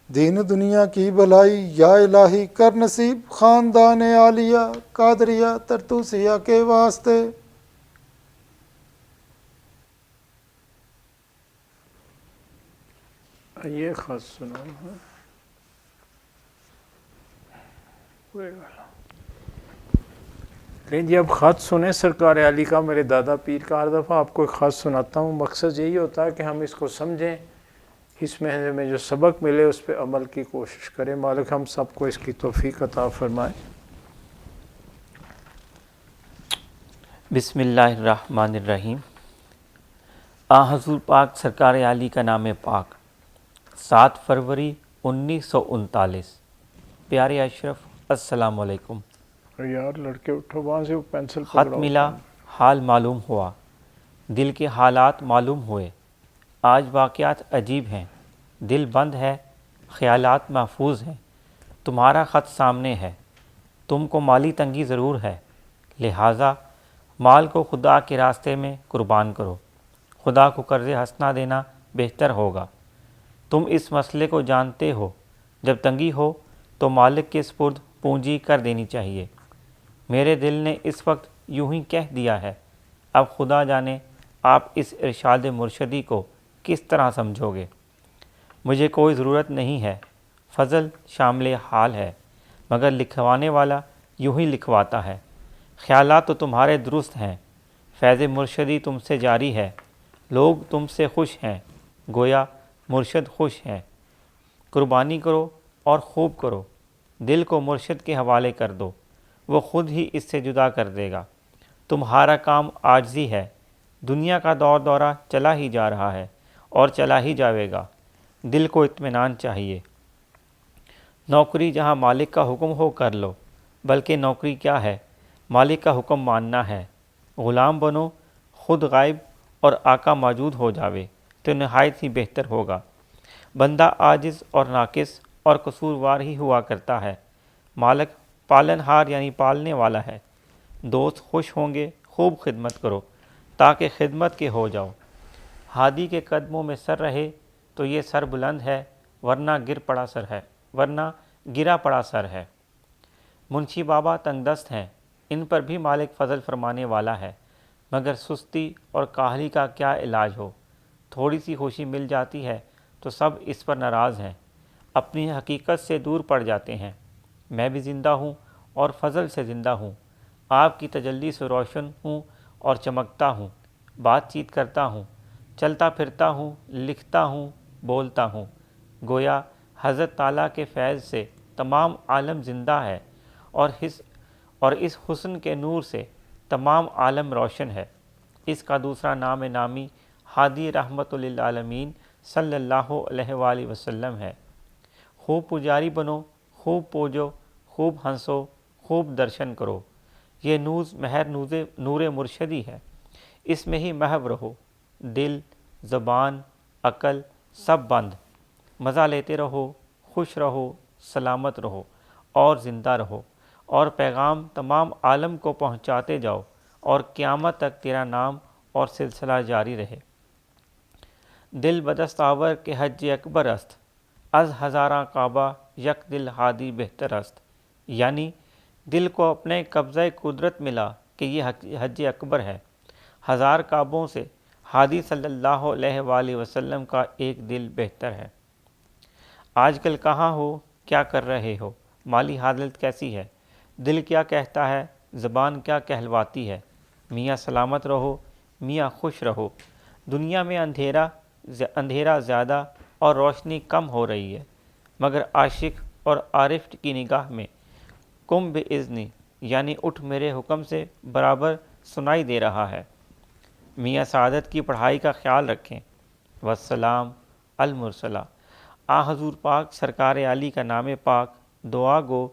دین دنیا کی بھلائی یا الہی کر نصیب خاندان عالیہ قادریہ ترتوسیہ کے واسطے، یہ خط سنو نہیں جی، اب خط سنیں سرکار علی کا میرے دادا پیر کا، ہر دفعہ آپ کو ایک خط سناتا ہوں، مقصد یہی ہوتا ہے کہ ہم اس کو سمجھیں، اس مہینے میں جو سبق ملے اس پہ عمل کی کوشش کریں، مالک ہم سب کو اس کی توفیق عطا فرمائے۔ بسم اللہ الرحمن الرحیم۔ حضور پاک سرکار عالی کا نام پاک 7 فروری 1939۔ پیارے اشرف، السلام علیکم۔ ارے یار لڑکے اٹھو وہاں سے، وہ پینسل خط ملا، حال معلوم ہوا، دل کے حالات معلوم ہوئے، آج واقعات عجیب ہیں، دل بند ہے، خیالات محفوظ ہیں، تمہارا خط سامنے ہے، تم کو مالی تنگی ضرور ہے، لہٰذا مال کو خدا کے راستے میں قربان کرو، خدا کو قرض حسنہ دینا بہتر ہوگا، تم اس مسئلے کو جانتے ہو، جب تنگی ہو تو مالک کے سپرد پونجی کر دینی چاہیے، میرے دل نے اس وقت یوں ہی کہہ دیا ہے، اب خدا جانے آپ اس ارشاد مرشدی کو کس طرح سمجھو گے، مجھے کوئی ضرورت نہیں ہے، فضل شامل حال ہے، مگر لکھوانے والا یوں ہی لکھواتا ہے، خیالات تو تمہارے درست ہیں، فیض مرشدی تم سے جاری ہے، لوگ تم سے خوش ہیں، گویا مرشد خوش ہیں، قربانی کرو اور خوب کرو، دل کو مرشد کے حوالے کر دو، وہ خود ہی اس سے جدا کر دے گا، تمہارا کام عاجزی ہے، دنیا کا دور دورہ چلا ہی جا رہا ہے اور چلا ہی جاوے گا، دل کو اطمینان چاہیے، نوکری جہاں مالک کا حکم ہو کر لو، بلکہ نوکری کیا ہے، مالک کا حکم ماننا ہے، غلام بنو، خود غائب اور آقا موجود ہو جاوے تو نہایت ہی بہتر ہوگا، بندہ عاجز اور ناقص اور قصوروار ہی ہوا کرتا ہے، مالک پالن ہار یعنی پالنے والا ہے، دوست خوش ہوں گے، خوب خدمت کرو تاکہ خدمت کے ہو جاؤ، ہادی کے قدموں میں سر رہے تو یہ سر بلند ہے، ورنہ گرا پڑا سر ہے، منشی بابا تنگ دست ہیں، ان پر بھی مالک فضل فرمانے والا ہے، مگر سستی اور کاہلی کا کیا علاج ہو، تھوڑی سی خوشی مل جاتی ہے تو سب اس پر ناراض ہیں، اپنی حقیقت سے دور پڑ جاتے ہیں، میں بھی زندہ ہوں اور فضل سے زندہ ہوں، آپ کی تجلی سے روشن ہوں اور چمکتا ہوں، بات چیت کرتا ہوں، چلتا پھرتا ہوں، لکھتا ہوں، بولتا ہوں، گویا حضرت تعالیٰ کے فیض سے تمام عالم زندہ ہے اور اس حسن کے نور سے تمام عالم روشن ہے، اس کا دوسرا نام نامی ہادی رحمت للعالمین صلی اللہ علیہ وآلہ وسلم ہے، خوب پجاری بنو، خوب پوجو، خوب ہنسو، خوب درشن کرو، یہ نور مرشدی ہے، اس میں ہی محو رہو، دل، زبان، عقل سب بند، مزہ لیتے رہو، خوش رہو، سلامت رہو اور زندہ رہو، اور پیغام تمام عالم کو پہنچاتے جاؤ اور قیامت تک تیرا نام اور سلسلہ جاری رہے، دل بدست آور کے حج اکبر است، از ہزاراں کعبہ یک دل ہادی بہتر است، یعنی دل کو اپنے قبضہ قدرت ملا کہ یہ حج اکبر ہے، ہزار کعبوں سے ہادی صلی اللہ علیہ وآلہ وسلم کا ایک دل بہتر ہے، آج کل کہاں ہو، کیا کر رہے ہو، مالی حالت کیسی ہے، دل کیا کہتا ہے، زبان کیا کہلواتی ہے، میاں سلامت رہو، میاں خوش رہو، دنیا میں اندھیرا زیادہ اور روشنی کم ہو رہی ہے، مگر عاشق اور عارف کی نگاہ میں قم باذنی یعنی اٹھ میرے حکم سے برابر سنائی دے رہا ہے، میاں سعادت کی پڑھائی کا خیال رکھیں، والسلام المرسلہ، حضور پاک سرکار عالی کا نام پاک، دعا گو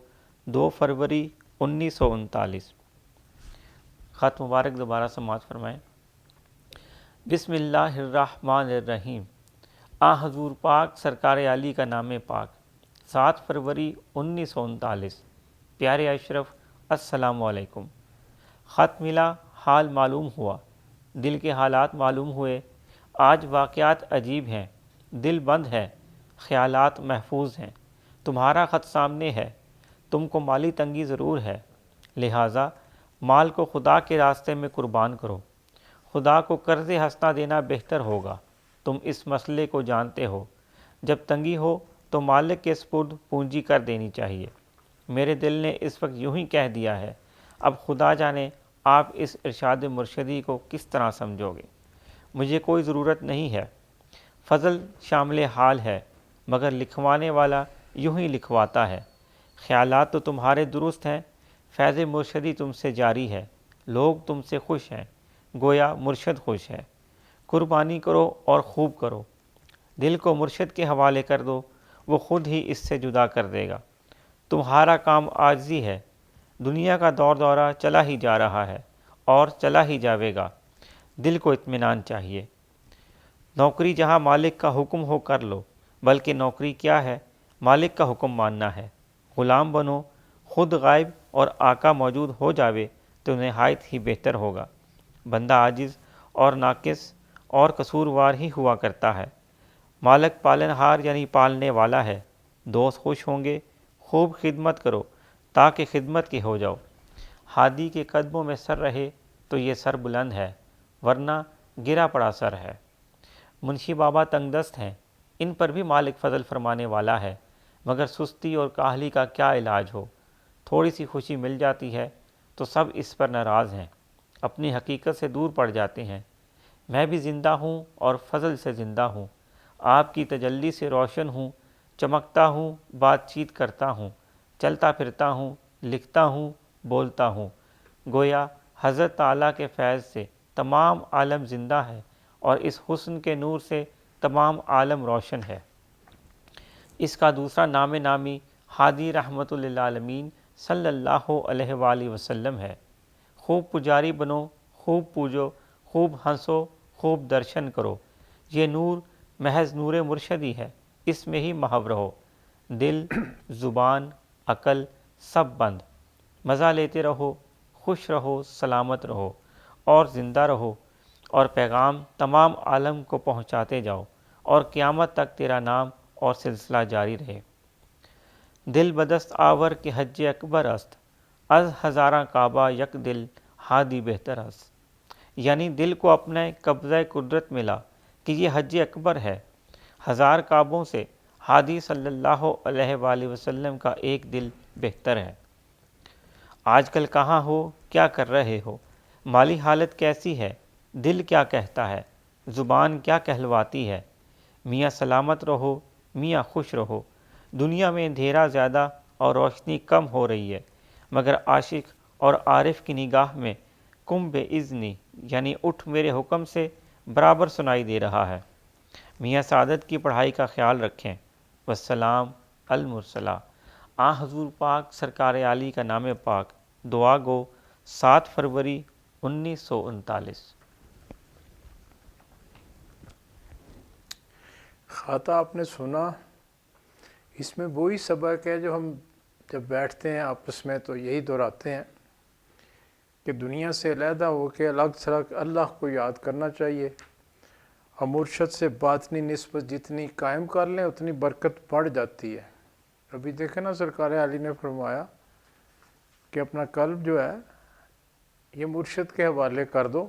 2 فروری 1939۔ خط مبارک دوبارہ سماعت فرمائیں۔ بسم اللہ الرحمن الرحیم، حضور پاک سرکار عالی کا نام پاک، 7 فروری 1939۔ پیارے اشرف السلام علیکم، خط ملا، حال معلوم ہوا، دل کے حالات معلوم ہوئے، آج واقعات عجیب ہیں، دل بند ہے، خیالات محفوظ ہیں، تمہارا خط سامنے ہے، تم کو مالی تنگی ضرور ہے، لہٰذا مال کو خدا کے راستے میں قربان کرو، خدا کو قرض حسنہ دینا بہتر ہوگا، تم اس مسئلے کو جانتے ہو، جب تنگی ہو تو مالک کے سپرد پونجی کر دینی چاہیے، میرے دل نے اس وقت یوں ہی کہہ دیا ہے، اب خدا جانے آپ اس ارشاد مرشدی کو کس طرح سمجھو گے، مجھے کوئی ضرورت نہیں ہے، فضل شامل حال ہے، مگر لکھوانے والا یوں ہی لکھواتا ہے، خیالات تو تمہارے درست ہیں، فیض مرشدی تم سے جاری ہے، لوگ تم سے خوش ہیں، گویا مرشد خوش ہے، قربانی کرو اور خوب کرو، دل کو مرشد کے حوالے کر دو، وہ خود ہی اس سے جدا کر دے گا، تمہارا کام عاجزی ہے، دنیا کا دور دورہ چلا ہی جا رہا ہے اور چلا ہی جاوے گا. دل کو اطمینان چاہیے. نوکری جہاں مالک کا حکم ہو کر لو، بلکہ نوکری کیا ہے؟ مالک کا حکم ماننا ہے. غلام بنو، خود غائب اور آقا موجود ہو جاوے تو نہایت ہی بہتر ہوگا. بندہ عاجز اور ناقص اور قصوروار ہی ہوا کرتا ہے. مالک پالنہار یعنی پالنے والا ہے. دوست خوش ہوں گے، خوب خدمت کرو تاکہ خدمت کے ہو جاؤ. ہادی کے قدموں میں سر رہے تو یہ سر بلند ہے، ورنہ گرا پڑا سر ہے. منشی بابا تنگ دست ہیں، ان پر بھی مالک فضل فرمانے والا ہے، مگر سستی اور کاہلی کا کیا علاج ہو. تھوڑی سی خوشی مل جاتی ہے تو سب اس پر ناراض ہیں، اپنی حقیقت سے دور پڑ جاتے ہیں. میں بھی زندہ ہوں اور فضل سے زندہ ہوں، آپ کی تجلی سے روشن ہوں، چمکتا ہوں، بات چیت کرتا ہوں، چلتا پھرتا ہوں، لکھتا ہوں، بولتا ہوں. گویا حضرت تعالیٰ کے فیض سے تمام عالم زندہ ہے اور اس حسن کے نور سے تمام عالم روشن ہے. اس کا دوسرا نام نامی ہادی رحمت للعالمین صلی اللہ علیہ وآلہ وسلم ہے. خوب پجاری بنو، خوب پوجو، خوب ہنسو، خوب درشن کرو. یہ نور محض نور مرشدی ہے، اس میں ہی محو رہو. دل، زبان، عقل سب بند. مزہ لیتے رہو، خوش رہو، سلامت رہو اور زندہ رہو، اور پیغام تمام عالم کو پہنچاتے جاؤ، اور قیامت تک تیرا نام اور سلسلہ جاری رہے. دل بدست آور کے حج اکبر است، از ہزاراں کعبہ یک دل ہادی بہتر است. یعنی دل کو اپنے قبضہ قدرت ملا کہ یہ حج اکبر ہے. ہزار کعبوں سے ہادی صلی اللہ علیہ وآلہ وسلم کا ایک دل بہتر ہے. آج کل کہاں ہو، کیا کر رہے ہو، مالی حالت کیسی ہے، دل کیا کہتا ہے، زبان کیا کہلواتی ہے؟ میاں سلامت رہو، میاں خوش رہو. دنیا میں اندھیرا زیادہ اور روشنی کم ہو رہی ہے، مگر عاشق اور عارف کی نگاہ میں قم باذنی یعنی اٹھ میرے حکم سے برابر سنائی دے رہا ہے. میاں سعادت کی پڑھائی کا خیال رکھیں. والسلام المرسلہ. حضور پاک سرکار عالی کا نام پاک. دعا گو 7 فروری 1939. خطا آپ نے سنا، اس میں وہی سبق ہے جو ہم جب بیٹھتے ہیں آپس میں تو یہی دہراتے ہیں کہ دنیا سے علیحدہ ہو کے الگ تھلگ اللہ کو یاد کرنا چاہیے. اور مرشد سے باطنی نسبت جتنی قائم کر لیں اتنی برکت بڑھ جاتی ہے. ابھی دیکھیں نا سرکار عالی نے فرمایا کہ اپنا قلب جو ہے یہ مرشد کے حوالے کر دو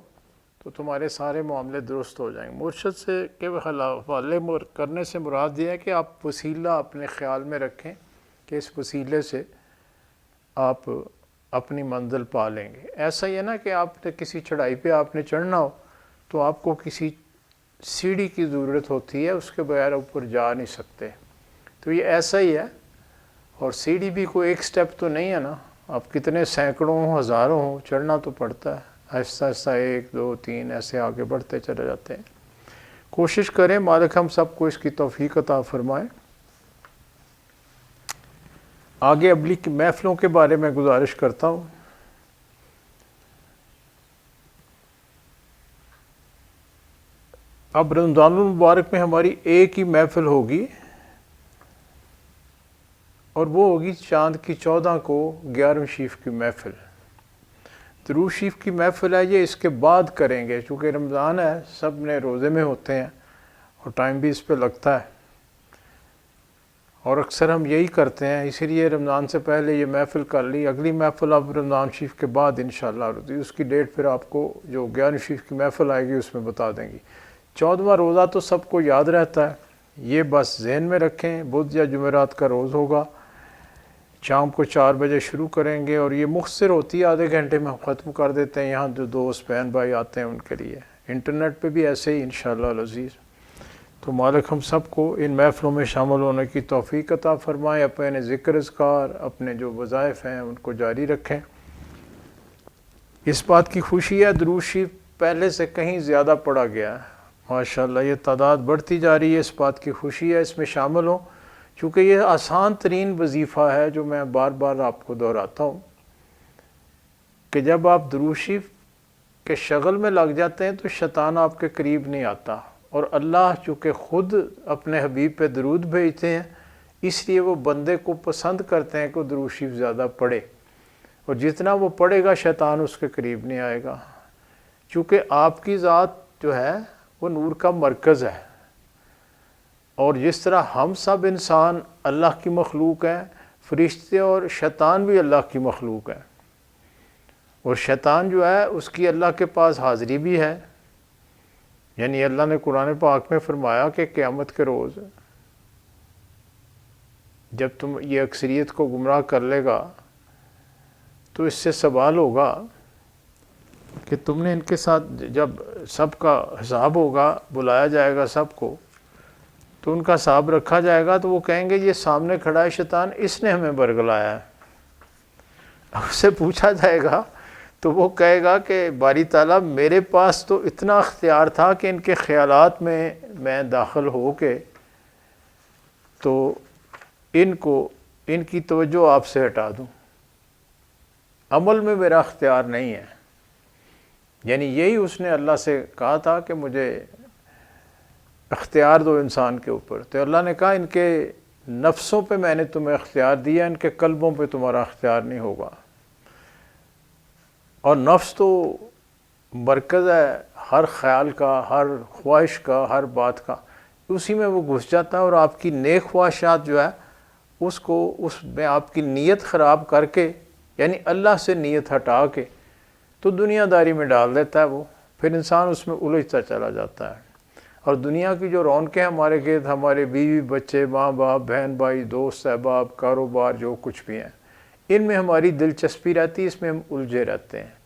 تو تمہارے سارے معاملے درست ہو جائیں گے. مرشد سے کے حوالے کرنے سے مراد یہ ہے کہ آپ وسیلہ اپنے خیال میں رکھیں کہ اس وسیلے سے آپ اپنی منزل پا لیں گے. ایسا ہی ہے نا کہ آپ نے کسی چڑھائی پہ آپ نے چڑھنا ہو تو آپ کو کسی سیڑھی کی ضرورت ہوتی ہے، اس کے بغیر اوپر جا نہیں سکتے. تو یہ ایسا ہی ہے، اور سیڑھی بھی کوئی ایک سٹیپ تو نہیں ہے نا، آپ کتنے سینکڑوں ہزاروں ہوں چڑھنا تو پڑتا ہے. آہستہ آہستہ 1 2 3 ایسے آگے بڑھتے چلے جاتے ہیں. کوشش کریں مالک ہم سب کو اس کی توفیق عطا فرمائے. آگے ابلی کی محفلوں کے بارے میں گزارش کرتا ہوں. اب رمضان المبارک میں ہماری ایک ہی محفل ہوگی، اور وہ ہوگی چاند کی 14 کو 11ویں شریف کی محفل. درود شریف کی محفل ہے یہ اس کے بعد کریں گے، چونکہ رمضان ہے سب نے روزے میں ہوتے ہیں اور ٹائم بھی اس پہ لگتا ہے، اور اکثر ہم یہی کرتے ہیں، اسی لیے رمضان سے پہلے یہ محفل کر لی. اگلی محفل اب رمضان شریف کے بعد انشاءاللہ ہوتی ہے، اس کی ڈیٹ پھر آپ کو جو 11ویں شریف کی محفل آئے گی اس میں بتا دیں گی. 14واں روزہ تو سب کو یاد رہتا ہے، یہ بس ذہن میں رکھیں. بدھ یا جمعرات کا روز ہوگا، شام کو 4 بجے شروع کریں گے، اور یہ مختصر ہوتی ہے، آدھے گھنٹے میں ہم ختم کر دیتے ہیں. یہاں جو دوست بہن بھائی آتے ہیں ان کے لیے، انٹرنیٹ پہ بھی ایسے ہی انشاءاللہ العزیز. تو مالک ہم سب کو ان محفلوں میں شامل ہونے کی توفیق عطا فرمائے. اپنے ذکر اذکار، اپنے جو وظائف ہیں ان کو جاری رکھیں. اس بات کی خوشی ہے درود شریف پہلے سے کہیں زیادہ پڑھا گیا ہے ماشاءاللہ، یہ تعداد بڑھتی جا رہی ہے. اس بات کی خوشی ہے، اس میں شامل ہوں، چونکہ یہ آسان ترین وظیفہ ہے جو میں بار بار آپ کو دہراتا ہوں. کہ جب آپ درود شریف کے شغل میں لگ جاتے ہیں تو شیطان آپ کے قریب نہیں آتا، اور اللہ چونکہ خود اپنے حبیب پہ درود بھیجتے ہیں اس لیے وہ بندے کو پسند کرتے ہیں کہ وہ درود شریف زیادہ پڑھے، اور جتنا وہ پڑھے گا شیطان اس کے قریب نہیں آئے گا، چونکہ آپ کی ذات جو ہے وہ نور کا مرکز ہے، اور جس طرح ہم سب انسان اللہ کی مخلوق ہیں، فرشتے اور شیطان بھی اللہ کی مخلوق ہے، اور شیطان جو ہے اس کی اللہ کے پاس حاضری بھی ہے، یعنی اللہ نے قرآن پاک میں فرمایا کہ قیامت کے روز جب تم یہ اکثریت کو گمراہ کر لے گا تو اس سے سوال ہوگا کہ تم نے ان کے ساتھ، جب سب کا حساب ہوگا، بلایا جائے گا سب کو تو ان کا حساب رکھا جائے گا، تو وہ کہیں گے یہ سامنے کھڑا ہے شیطان، اس نے ہمیں برگلایا ہے۔ اس سے پوچھا جائے گا تو وہ کہے گا کہ باری تعالیٰ میرے پاس تو اتنا اختیار تھا کہ ان کے خیالات میں داخل ہو کے تو ان کی توجہ آپ سے ہٹا دوں، عمل میں میرا اختیار نہیں ہے۔ یعنی یہی اس نے اللہ سے کہا تھا کہ مجھے اختیار دو انسان کے اوپر، تو اللہ نے کہا ان کے نفسوں پہ میں نے تمہیں اختیار دیا، ان کے قلبوں پہ تمہارا اختیار نہیں ہوگا، اور نفس تو مرکز ہے ہر خیال کا، ہر خواہش کا، ہر بات کا، اسی میں وہ گھس جاتا ہے، اور آپ کی نیک خواہشات جو ہے اس میں آپ کی نیت خراب کر کے، یعنی اللہ سے نیت ہٹا کے تو دنیا داری میں ڈال دیتا ہے وہ، پھر انسان اس میں الجھتا چلا جاتا ہے، اور دنیا کی جو رونقیں ہمارے گرد، ہمارے بیوی بچے، ماں باپ، بہن بھائی، دوست احباب، کاروبار، جو کچھ بھی ہیں، ان میں ہماری دلچسپی رہتی ہے، اس میں ہم الجھے رہتے ہیں۔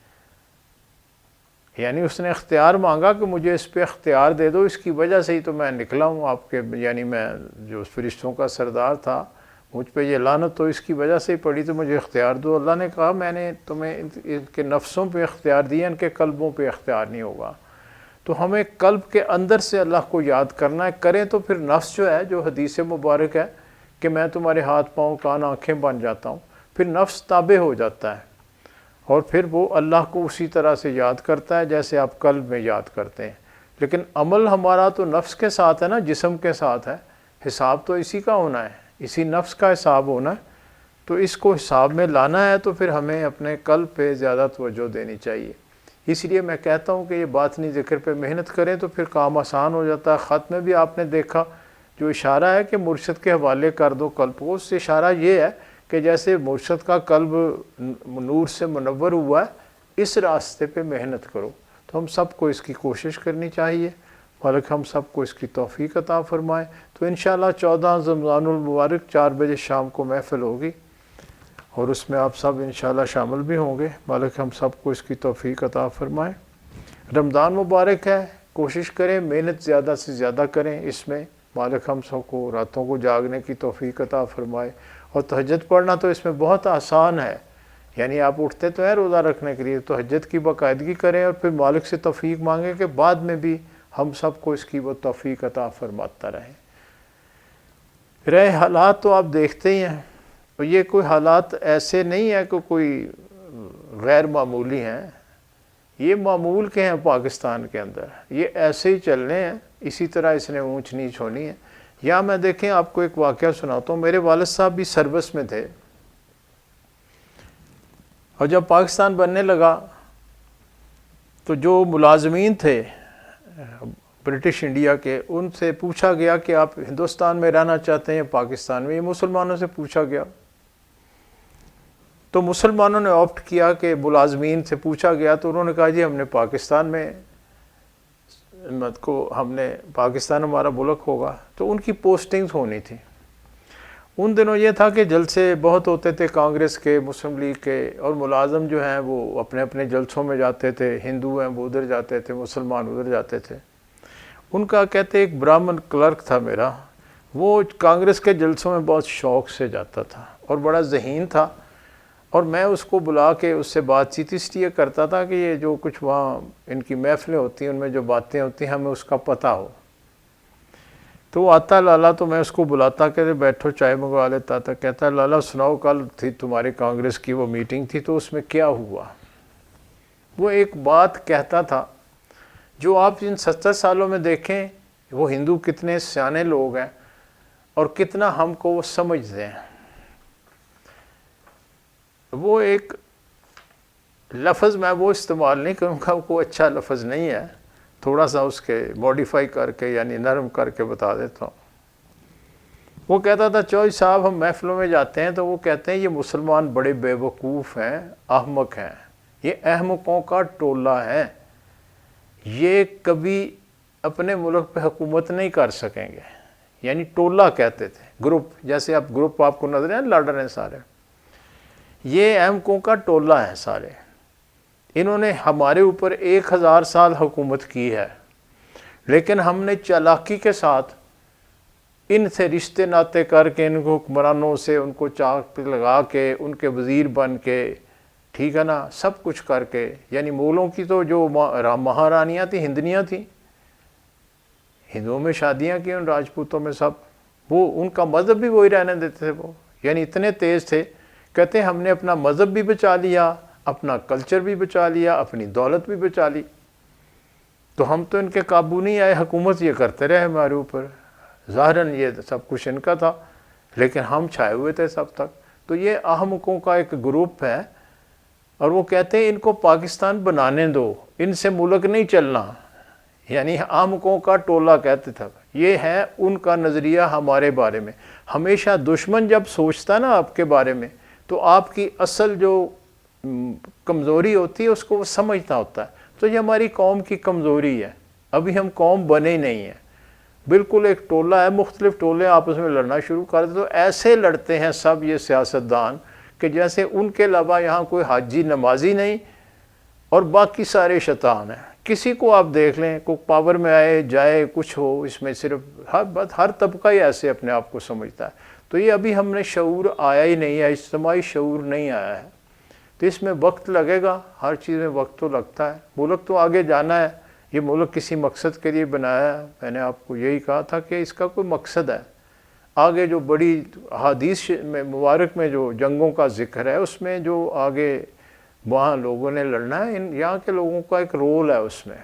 یعنی اس نے اختیار مانگا کہ مجھے اس پہ اختیار دے دو، اس کی وجہ سے ہی تو میں نکلا ہوں آپ کے، یعنی میں جو فرشتوں کا سردار تھا، مجھ پہ یہ لعنت تو اس کی وجہ سے ہی پڑی، تو مجھے اختیار دو۔ اللہ نے کہا میں نے تمہیں ان کے نفسوں پہ اختیار دیا، ان کے قلبوں پہ اختیار نہیں ہوگا۔ تو ہمیں قلب کے اندر سے اللہ کو یاد کرنا ہے، کریں تو پھر نفس جو ہے، جو حدیث مبارک ہے کہ میں تمہارے ہاتھ پاؤں کان آنکھیں بن جاتا ہوں، پھر نفس تابع ہو جاتا ہے، اور پھر وہ اللہ کو اسی طرح سے یاد کرتا ہے جیسے آپ قلب میں یاد کرتے ہیں۔ لیکن عمل ہمارا تو نفس کے ساتھ ہے نا، جسم کے ساتھ ہے، حساب تو اسی کا ہونا ہے، اسی نفس کا حساب ہونا ہے، تو اس کو حساب میں لانا ہے تو پھر ہمیں اپنے قلب پہ زیادہ توجہ دینی چاہیے۔ اس لیے میں کہتا ہوں کہ یہ باطنی ذکر پہ محنت کریں تو پھر کام آسان ہو جاتا ہے۔ خط میں بھی آپ نے دیکھا جو اشارہ ہے کہ مرشد کے حوالے کر دو قلب کو، اس سے اشارہ یہ ہے کہ جیسے مرشد کا قلب نور سے منور ہوا ہے، اس راستے پہ محنت کرو۔ تو ہم سب کو اس کی کوشش کرنی چاہیے، مالک ہم سب کو اس کی توفیق عطا فرمائے۔ تو انشاءاللہ 14 رمضان المبارک 4 بجے شام کو محفل ہوگی، اور اس میں آپ سب انشاءاللہ شامل بھی ہوں گے۔ مالک ہم سب کو اس کی توفیق عطا فرمائے۔ رمضان مبارک ہے، کوشش کریں محنت زیادہ سے زیادہ کریں اس میں، مالک ہم سب کو راتوں کو جاگنے کی توفیق عطا فرمائے۔ اور تہجد پڑھنا تو اس میں بہت آسان ہے، یعنی آپ اٹھتے تو ہیں روزہ رکھنے کے لیے، تہجد کی باقاعدگی کریں اور پھر مالک سے توفیق مانگیں کہ بعد میں بھی ہم سب کو اس کی وہ توفیق عطا فرماتا رہے۔ رہے حالات تو آپ دیکھتے ہی ہیں، اور یہ کوئی حالات ایسے نہیں ہے کہ کوئی غیر معمولی ہیں، یہ معمول کے ہیں پاکستان کے اندر، یہ ایسے ہی چلنے ہیں، اسی طرح اس نے اونچ نیچ ہونی ہے۔ یا میں دیکھیں آپ کو ایک واقعہ سناتا ہوں، میرے والد صاحب بھی سروس میں تھے، اور جب پاکستان بننے لگا تو جو ملازمین تھے برٹش انڈیا کے، ان سے پوچھا گیا کہ آپ ہندوستان میں رہنا چاہتے ہیں پاکستان میں، یہ مسلمانوں سے پوچھا گیا، تو مسلمانوں نے آپٹ کیا کہ ملازمین سے پوچھا گیا تو انہوں نے کہا جی ہم نے پاکستان میں ہم نے پاکستان ہمارا ملک ہوگا، تو ان کی پوسٹنگز ہونی تھی۔ ان دنوں یہ تھا کہ جلسے بہت ہوتے تھے کانگریس کے، مسلم لیگ کے، اور ملازم جو ہیں وہ اپنے اپنے جلسوں میں جاتے تھے، ہندو ہیں وہ ادھر جاتے تھے، مسلمان ادھر جاتے تھے۔ ان کا کہتے ایک برہمن کلرک تھا میرا، وہ کانگریس کے جلسوں میں بہت شوق سے جاتا تھا اور بڑا ذہین تھا، اور میں اس کو بلا کے اس سے بات چیت اس لیے کرتا تھا کہ یہ جو کچھ وہاں ان کی محفلیں ہوتی ہیں ان میں جو باتیں ہوتی ہیں ہمیں اس کا پتہ ہو۔ تو وہ آتا لالا، تو میں اس کو بلاتا کہ بیٹھو چائے منگوا لیتا تھا، کہتا لالا سناؤ کل تھی تمہاری کانگریس کی وہ میٹنگ تھی تو اس میں کیا ہوا؟ وہ ایک بات کہتا تھا جو آپ ان 70 سالوں میں دیکھیں وہ ہندو کتنے سیانے لوگ ہیں اور کتنا ہم کو وہ سمجھتے ہیں. وہ ایک لفظ میں وہ استعمال نہیں کروں گا، وہ اچھا لفظ نہیں ہے، تھوڑا سا اس کے موڈیفائی کر کے یعنی نرم کر کے بتا دیتا ہوں. وہ کہتا تھا چوہدری صاحب ہم محفلوں میں جاتے ہیں تو وہ کہتے ہیں یہ مسلمان بڑے بے وقوف ہیں، احمق ہیں، یہ احمقوں کا ٹولہ ہے، یہ کبھی اپنے ملک پہ حکومت نہیں کر سکیں گے. یعنی ٹولہ کہتے تھے، گروپ، جیسے اب گروپ آپ کو نظر ہیں لڑ رہے ہیں سارے، یہ احمقوں کا ٹولہ ہیں سارے. انہوں نے ہمارے اوپر 1000 سال حکومت کی ہے، لیکن ہم نے چالاکی کے ساتھ ان سے رشتے ناطے کر کے، ان کو حکمرانوں سے ان کو چاک لگا کے، ان کے وزیر بن کے، ٹھیک ہے نا، سب کچھ کر کے. یعنی مغلوں کی تو جو مہارانیاں تھیں ہندنیاں تھیں، ہندوؤں میں شادیاں کی ان راجپوتوں میں سب، وہ ان کا مذہب بھی وہی رہنے دیتے تھے. وہ یعنی اتنے تیز تھے، کہتے ہیں ہم نے اپنا مذہب بھی بچا لیا، اپنا کلچر بھی بچا لیا، اپنی دولت بھی بچا لی. تو ہم تو ان کے قابو نہیں آئے، حکومت یہ کرتے رہے ہمارے اوپر. ظاہراً یہ سب کچھ ان کا تھا، لیکن ہم چھائے ہوئے تھے سب تک. تو یہ احمقوں کا ایک گروپ ہے، اور وہ کہتے ہیں ان کو پاکستان بنانے دو، ان سے ملک نہیں چلنا. یعنی احمقوں کا ٹولہ کہتے تھے. یہ ہے ان کا نظریہ ہمارے بارے میں. ہمیشہ دشمن جب سوچتا نا آپ کے بارے میں تو آپ کی اصل جو کمزوری ہوتی ہے اس کو وہ سمجھتا ہوتا ہے. تو یہ ہماری قوم کی کمزوری ہے، ابھی ہم قوم بنے ہی نہیں ہیں، بالکل ایک ٹولہ ہے. مختلف ٹولے آپس میں لڑنا شروع کر دے تو ایسے لڑتے ہیں سب یہ سیاستدان کہ جیسے ان کے علاوہ یہاں کوئی حاجی نمازی نہیں اور باقی سارے شیطان ہیں. کسی کو آپ دیکھ لیں، کوئی پاور میں آئے جائے کچھ ہو، اس میں صرف ہر طبقہ ہی ایسے اپنے آپ کو سمجھتا ہے. تو یہ ابھی ہم نے شعور آیا ہی نہیں ہے، اجتماعی شعور نہیں آیا ہے. تو اس میں وقت لگے گا، ہر چیز میں وقت تو لگتا ہے. ملک تو آگے جانا ہے، یہ ملک کسی مقصد کے لیے بنایا ہے. میں نے آپ کو یہی کہا تھا کہ اس کا کوئی مقصد ہے. آگے جو بڑی احادیث میں مبارک میں جو جنگوں کا ذکر ہے، اس میں جو آگے وہاں لوگوں نے لڑنا ہے، یہاں کے لوگوں کا ایک رول ہے اس میں.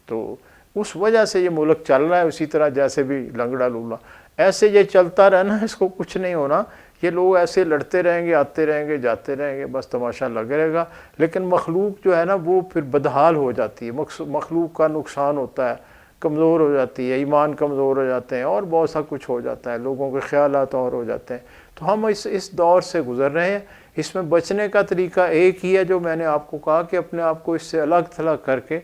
تو اس وجہ سے یہ ملک چل رہا ہے اسی طرح جیسے بھی لنگڑا لولا. ایسے یہ چلتا رہنا، اس کو کچھ نہیں ہونا. یہ لوگ ایسے لڑتے رہیں گے، آتے رہیں گے، جاتے رہیں گے، بس تماشا لگے رہے گا. لیکن مخلوق جو ہے نا وہ پھر بدحال ہو جاتی ہے، مخلوق کا نقصان ہوتا ہے، کمزور ہو جاتی ہے، ایمان کمزور ہو جاتے ہیں، اور بہت سا کچھ ہو جاتا ہے، لوگوں کے خیالات اور ہو جاتے ہیں. تو ہم اس دور سے گزر رہے ہیں. اس میں بچنے کا طریقہ ایک ہی ہے جو میں نے آپ کو کہا کہ اپنے آپ کو اس سے الگ تھلگ کر کے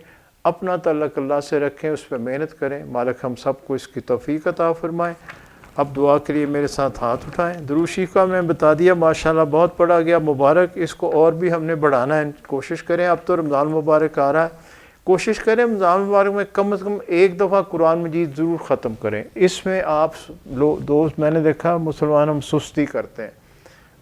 اپنا تعلق اللہ سے رکھیں، اس پہ محنت کریں. مالک ہم سب کو اس کی توفیق عطا فرمائیں. اب دعا کے لیے میرے ساتھ ہاتھ اٹھائیں. درود شریف کا میں بتا دیا ماشاءاللہ بہت پڑھا گیا، مبارک. اس کو اور بھی ہم نے بڑھانا ہے، کوشش کریں. اب تو رمضان مبارک آ رہا ہے، کوشش کریں رمضان مبارک میں کم از کم ایک دفعہ قرآن مجید ضرور ختم کریں. اس میں آپ دوست، میں نے دیکھا مسلمان ہم سستی کرتے ہیں،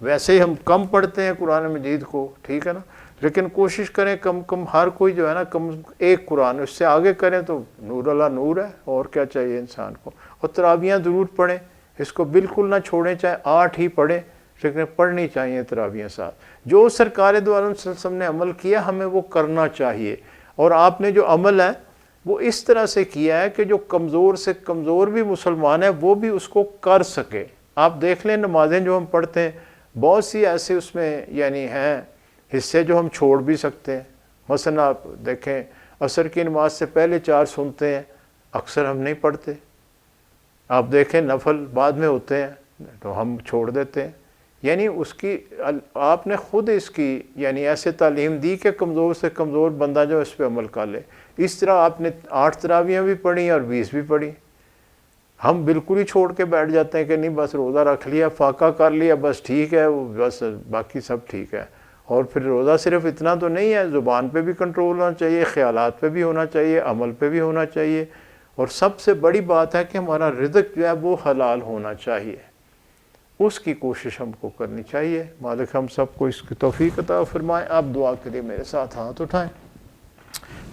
ویسے ہی ہم کم پڑھتے ہیں قرآن مجید کو، ٹھیک ہے نا، لیکن کوشش کریں کم کم ہر کوئی جو ہے نا کم ایک قرآن، اس سے آگے کریں تو نور اللہ نور ہے. اور کیا چاہیے انسان کو. اور تراویحاں ضرور پڑھیں، اس کو بالکل نہ چھوڑیں، چاہے 8 ہی پڑھیں، لیکن پڑھنی چاہیے تراویحیں ساتھ. جو سرکار دو عالم صلی اللہ علیہ وسلم نے عمل کیا ہمیں وہ کرنا چاہیے. اور آپ نے جو عمل ہے وہ اس طرح سے کیا ہے کہ جو کمزور سے کمزور بھی مسلمان ہے وہ بھی اس کو کر سکے. آپ دیکھ لیں نمازیں جو ہم پڑھتے ہیں بہت سی ایسے اس میں یعنی ہیں حصے جو ہم چھوڑ بھی سکتے ہیں. مثلا آپ دیکھیں عصر کی نماز سے پہلے 4 سنتے ہیں، اکثر ہم نہیں پڑھتے. آپ دیکھیں نفل بعد میں ہوتے ہیں تو ہم چھوڑ دیتے ہیں. یعنی اس کی آپ نے خود اس کی یعنی ایسے تعلیم دی کہ کمزور سے کمزور بندہ جو اس پہ عمل کر لے. اس طرح آپ نے 8 تراویحیں بھی پڑھی اور 20 بھی پڑھی. ہم بالکل ہی چھوڑ کے بیٹھ جاتے ہیں کہ نہیں بس روزہ رکھ لیا، فاقہ کر لیا، بس ٹھیک ہے، بس باقی سب ٹھیک ہے. اور پھر روزہ صرف اتنا تو نہیں ہے، زبان پہ بھی کنٹرول ہونا چاہیے، خیالات پہ بھی ہونا چاہیے، عمل پہ بھی ہونا چاہیے. اور سب سے بڑی بات ہے کہ ہمارا رزق جو ہے وہ حلال ہونا چاہیے، اس کی کوشش ہم کو کرنی چاہیے. مالک ہم سب کو اس کی توفیق عطا فرمائے. آپ دعا کے لیے میرے ساتھ ہاتھ اٹھائیں.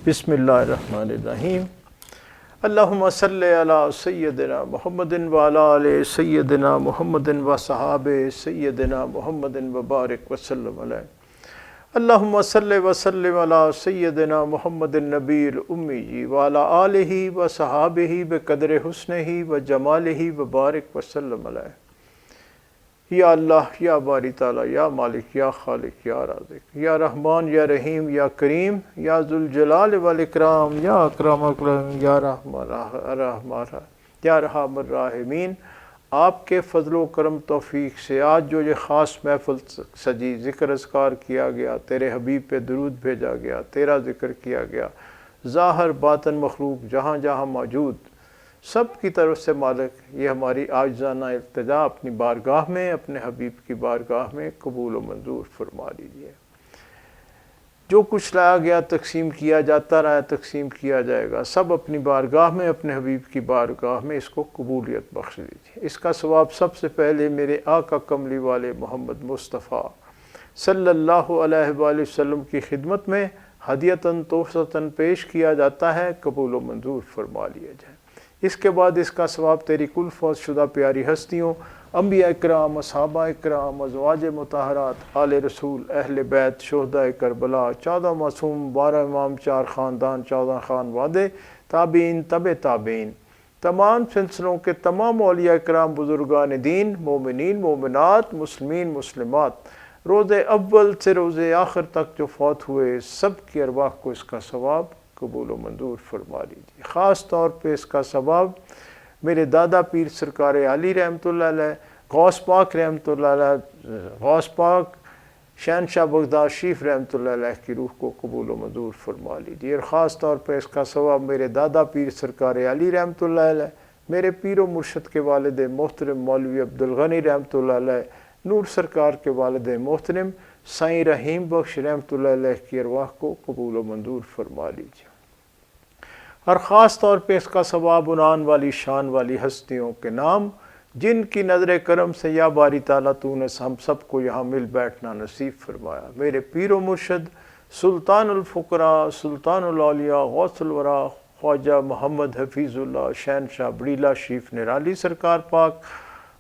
بسم اللہ الرحمن الرحیم. اللہم صلی علی سیدنا محمد وعلی آل سیدنا محمد و صحابہ سیدنا محمد وبارک وسلم علیہ. اللہم صلی وسلم علی سیدنا محمد النبی الامی وعلی آلہ و صحابہ بقدر حسنہ و جمالہ وبارک وسلم علیہ۔ یا اللہ، یا باری تعالیٰ، یا مالک، یا خالق، یا رازق، یا رحمان، یا رحیم، یا کریم، یا ذوالجلال والاکرام، یا اکرم اکرم، یا رحم الراحمین۔ آپ کے فضل و کرم توفیق سے آج جو یہ خاص محفل سجی، ذکر اذکار کیا گیا، تیرے حبیب پہ درود بھیجا گیا، تیرا ذکر کیا گیا، ظاہر باطن مخلوق جہاں جہاں موجود، سب کی طرف سے مالک یہ ہماری عاجزانہ التجا اپنی بارگاہ میں، اپنے حبیب کی بارگاہ میں قبول و منظور فرما لیجیے۔ جو کچھ لایا گیا تقسیم کیا جاتا رہا، تقسیم کیا جائے گا، سب اپنی بارگاہ میں، اپنے حبیب کی بارگاہ میں اس کو قبولیت بخش دیجیے۔ اس کا ثواب سب سے پہلے میرے آقا کملی والے محمد مصطفیٰ صلی اللہ علیہ وآلہ وسلم کی خدمت میں ہدیتاً تحفتاً پیش کیا جاتا ہے، قبول و منظور فرما لیا جائے۔ اس کے بعد اس کا ثواب تیری کل فوت شدہ پیاری ہستیوں، انبیاء اکرام، صحابہ اکرام، ازواج مطہرات، آل رسول، اہل بیت، شہداء کربلا، 14 معصوم، 12 امام، 4 خاندان، 14 خان وادے، تابعین، تبع تابعین، تمام سلسلوں کے تمام اولیاء اکرام، بزرگان دین، مومنین، مومنات، مسلمین، مسلمات، روز اول سے روز آخر تک جو فوت ہوئے سب کی ارواح کو اس کا ثواب قبول و منظور فرما لیجیے۔ خاص طور پہ اس کا ثواب میرے دادا پیر سرکار علی رحمۃ اللہ علیہ، غوث پاک رحمۃ اللہ علیہ، غوث پاک شہنشاہ بغداد شریف رحمۃ اللہ علیہ کی روح کو قبول و منظور فرما لیجیے۔ اور خاص طور پہ اس کا ثواب میرے دادا پیر سرکار علی رحمۃ اللہ علیہ، میرے پیر و مرشد کے والد محترم مولوی عبدالغنی رحمۃ اللہ علیہ، نور سرکار کے والد محترم سائیں رحیم بخش رحمۃ اللہ علیہ کی ارواح کو قبول و منظور فرما لیجیے۔ اور خاص طور پہ اس کا ثواب عنان والی شان والی ہستیوں کے نام جن کی نظر کرم سے یا باری تعالیٰ تو نے ہم سب کو یہاں مل بیٹھنا نصیب فرمایا۔ میرے پیر و مرشد سلطان الفقراء، سلطان الاولیاء، غوث الورا، خواجہ محمد حفیظ اللہ شہنشاہ بڑیلہ شریف نرالی سرکار پاک،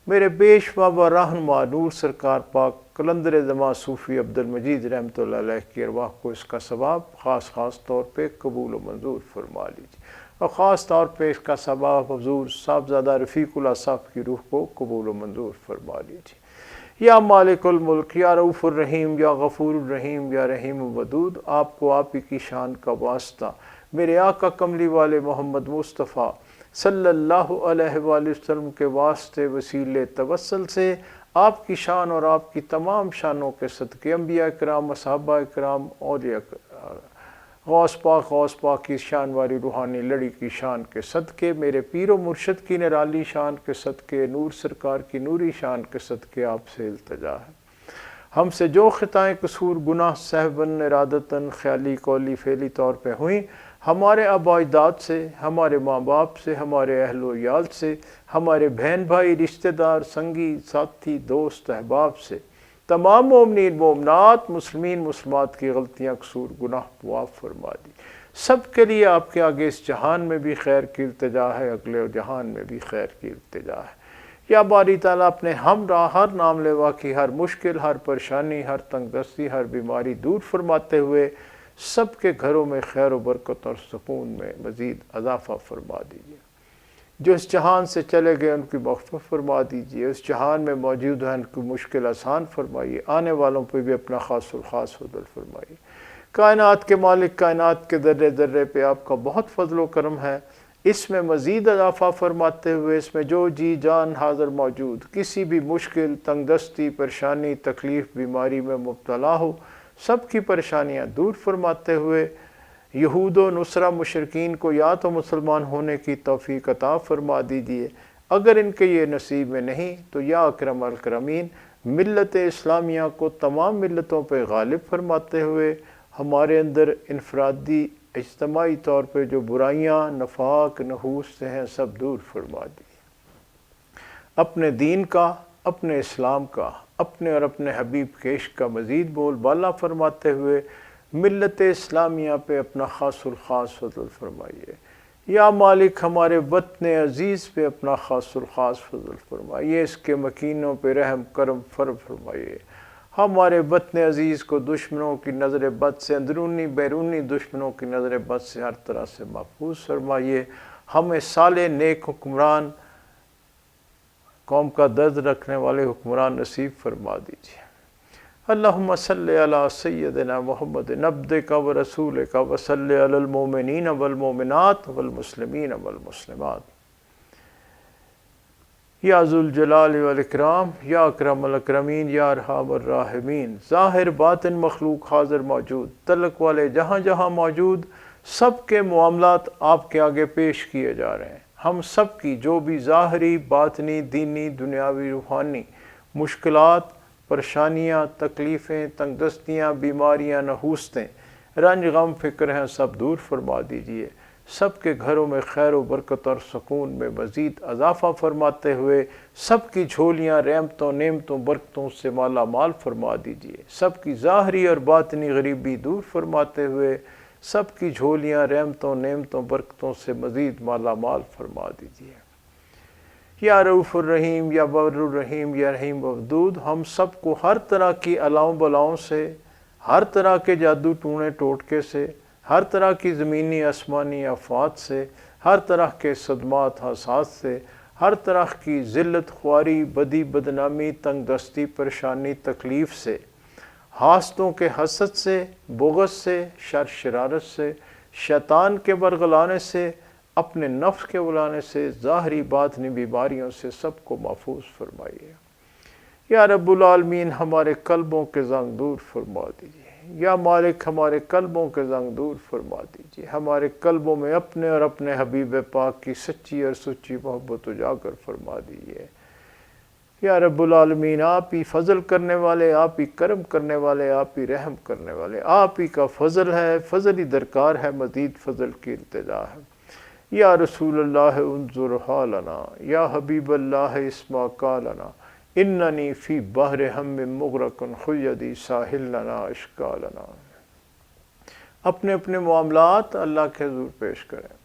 میرے پیشوا و رہنما نور سرکار پاک قلندر زماں صوفی عبدالمجید رحمۃ اللہ علیہ کی ارواح کو اس کا ثواب خاص طور پہ قبول و منظور فرما لیجیے۔ اور خاص طور پہ اس کا ثواب حضور صاحبزادہ رفیق اللہ صاحب کی روح کو قبول و منظور فرما لیجیے۔ یا مالک الملک، یا رؤوف الرحیم، یا غفور الرحیم، یا رحیم ودود، آپ کو آپ ہی کی شان کا واسطہ میرے آقا کملی والے محمد مصطفیٰ صلی اللہ علیہ وآلہ وسلم کے واسطے وسیلے توسل سے آپ کی شان اور آپ کی تمام شانوں کے صدقے، انبیاء اکرام، صحابہ اکرام، اولیاء غوث پاک کی شان والی روحانی لڑی کی شان کے صدقے، میرے پیر و مرشد کی نرالی شان کے صدقے، نور سرکار کی نوری شان کے صدقے آپ سے التجا ہے۔ ہم سے جو خطائیں قصور گناہ سہون ارادتاً خیالی قولی فعلی طور پہ ہوئیں، ہمارے آباء اجداد سے، ہمارے ماں باپ سے، ہمارے اہل و عیال سے، ہمارے بہن بھائی، رشتہ دار، سنگی ساتھی، دوست احباب سے، تمام مومنین مومنات، مسلمین مسلمات کی غلطیاں قصور گناہ معاف فرما دی۔ سب کے لیے آپ کے آگے اس جہان میں بھی خیر کی التجا ہے، اگلے جہان میں بھی خیر کی التجا ہے۔ یا باری تعالیٰ اپنے ہمراہ ہر نام لیوا کی ہر مشکل، ہر پریشانی، ہر تنگ دستی، ہر بیماری دور فرماتے ہوئے سب کے گھروں میں خیر و برکت اور سکون میں مزید اضافہ فرما دیجیے۔ جو اس جہان سے چلے گئے ان کی مغفرت فرما دیجیے، اس جہان میں موجود ہیں ان کی مشکل آسان فرمائیے، آنے والوں پہ بھی اپنا خاص الخاص فضل فرمائیے۔ کائنات کے مالک، کائنات کے ذرے ذرے پہ آپ کا بہت فضل و کرم ہے، اس میں مزید اضافہ فرماتے ہوئے اس میں جو جی جان حاضر موجود کسی بھی مشکل، تنگ دستی، پریشانی، تکلیف، بیماری میں مبتلا ہو، سب کی پریشانیاں دور فرماتے ہوئے یہود و نصرہ مشرکین کو یا تو مسلمان ہونے کی توفیق عطا فرما دیجیے، اگر ان کے یہ نصیب میں نہیں تو یا اکرم الاکرمین ملت اسلامیہ کو تمام ملتوں پہ غالب فرماتے ہوئے ہمارے اندر انفرادی اجتماعی طور پہ جو برائیاں، نفاق، نحوس سے ہیں سب دور فرما دیجیے۔ اپنے دین کا، اپنے اسلام کا، اپنے اور اپنے حبیب کے عشق کا مزید بول بالا فرماتے ہوئے ملت اسلامیہ پہ اپنا خاص الخاص فضل فرمائیے۔ یا مالک ہمارے وطن عزیز پہ اپنا خاص الخاص فضل فرمائیے، اس کے مکینوں پہ رحم کرم فرمائیے۔ ہمارے وطن عزیز کو دشمنوں کی نظر بد سے، اندرونی بیرونی دشمنوں کی نظر بد سے ہر طرح سے محفوظ فرمائیے۔ ہمیں صالح نیک حکمران، قوم کا درد رکھنے والے حکمران نصیب فرما دیجیے۔ اللہم صلی علی سیدنا محمد عبدک و رسولک و صلی علی المومنین والمومنات والمسلمین والمسلمات۔ یا ذوالجلال والاکرام، یا اکرم الاکرمین، یا ارحم الراحمین۔ ظاہر باطن مخلوق حاضر موجود، تلک والے جہاں جہاں موجود، سب کے معاملات آپ کے آگے پیش کیے جا رہے ہیں۔ ہم سب کی جو بھی ظاہری، باطنی، دینی، دنیاوی، روحانی مشکلات، پریشانیاں، تکلیفیں، تنگ دستیاں، بیماریاں، نحوستیں، رنج غم فکر ہیں، سب دور فرما دیجیے۔ سب کے گھروں میں خیر و برکت اور سکون میں مزید اضافہ فرماتے ہوئے سب کی جھولیاں رحمتوں، نعمتوں، برکتوں سے مالا مال فرما دیجیے۔ سب کی ظاہری اور باطنی غریبی دور فرماتے ہوئے سب کی جھولیاں رحمتوں، نعمتوں، برکتوں سے مزید مالا مال فرما دیجیے۔ یا رؤوف الرحیم، یا بر الرحیم، یا رحیم ودود، ہم سب کو ہر طرح کی الاؤں بلاؤں سے، ہر طرح کے جادو ٹونے ٹوٹکے سے، ہر طرح کی زمینی آسمانی آفات سے، ہر طرح کے صدمات حسات سے، ہر طرح کی ذلت خواری، بدی بدنامی، تنگ دستی، پریشانی، تکلیف سے، حاسدوں کے حسد سے، بغض سے، شر شرارت سے، شیطان کے برگلانے سے، اپنے نفس کے بلانے سے، ظاہری باطنی بیماریوں سے سب کو محفوظ فرمائیے۔ یا رب العالمین، ہمارے قلبوں کے زنگ دور فرما دیجیے۔ یا مالک، ہمارے قلبوں کے زنگ دور فرما دیجیے۔ ہمارے قلبوں میں اپنے اور اپنے حبیب پاک کی سچی اور سچی محبت اجاگر فرما دیجیے۔ یا رب العالمین، آپ ہی فضل کرنے والے، آپ ہی کرم کرنے والے، آپ ہی رحم کرنے والے، آپ ہی کا فضل ہے، فضل ہی درکار ہے، مزید فضل کی التجا ہے۔ یا رسول اللہ انظر حالنا، یا حبیب اللہ اسمع قالنا، اننی فی بحر ہم مغرق خیدی ساحل لنا اشکالنا۔ اپنے اپنے معاملات اللہ کے حضور پیش کریں۔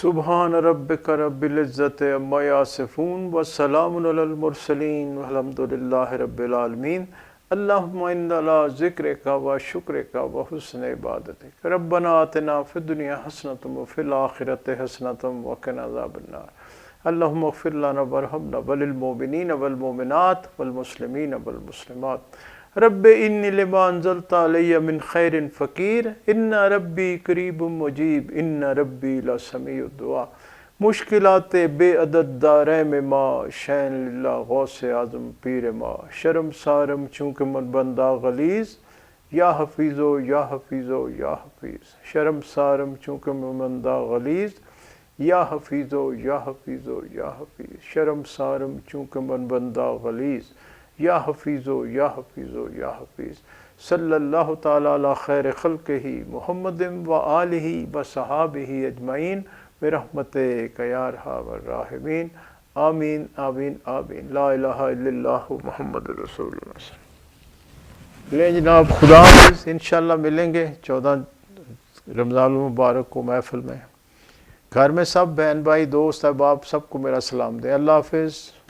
سبحان ربک رب العزت عما یصفون وسلام علی المرسلین والحمد للہ رب العالمین۔ اللہم انا علی ذکرک و شکرک و حسن عبادتک۔ ربنا آتنا فی الدنیا حسنۃ وفی الآخرۃ حسنۃ وقنا عذاب النار۔ اللہم اغفر لنا وارحمنا وللمؤمنین والمؤمنات والمسلمین والمسلمات۔ رب انی لما انزلت علی من خیر فقیر، ان ربی قریب مجیب، ان ربی لسمیع الدعاء۔ مشکلات بے عدد دارے میں ماں، شین للہ غوث اعظم پیر ماں، شرم سارم چونکہ من بندہ غلیظ، یا حفیظو یا حفیظو یا حفیظ۔ شرم سارم چونکہ من بندہ غلیظ، یا حفیظو یا حفیظو یا حفیظ۔ شرم سارم چونکہ من بندہ غلیظ، یا حفیظو یا حفیظو یا حفیظ۔ صلی اللہ تعالی علی خیر خلقہ محمد و آلہ و صحابہ اجمعین برحمتک یا ارحم الراحمین۔ آمین آمین آمین۔ لا الہ الا اللہ محمد رسول اللہ۔ لیں جناب، خدا حافظ۔ انشاءاللہ ملیں گے 14 رمضان المبارک کو محفل میں۔ گھر میں سب بہن بھائی دوست احباب سب کو میرا سلام دیں۔ اللہ حافظ۔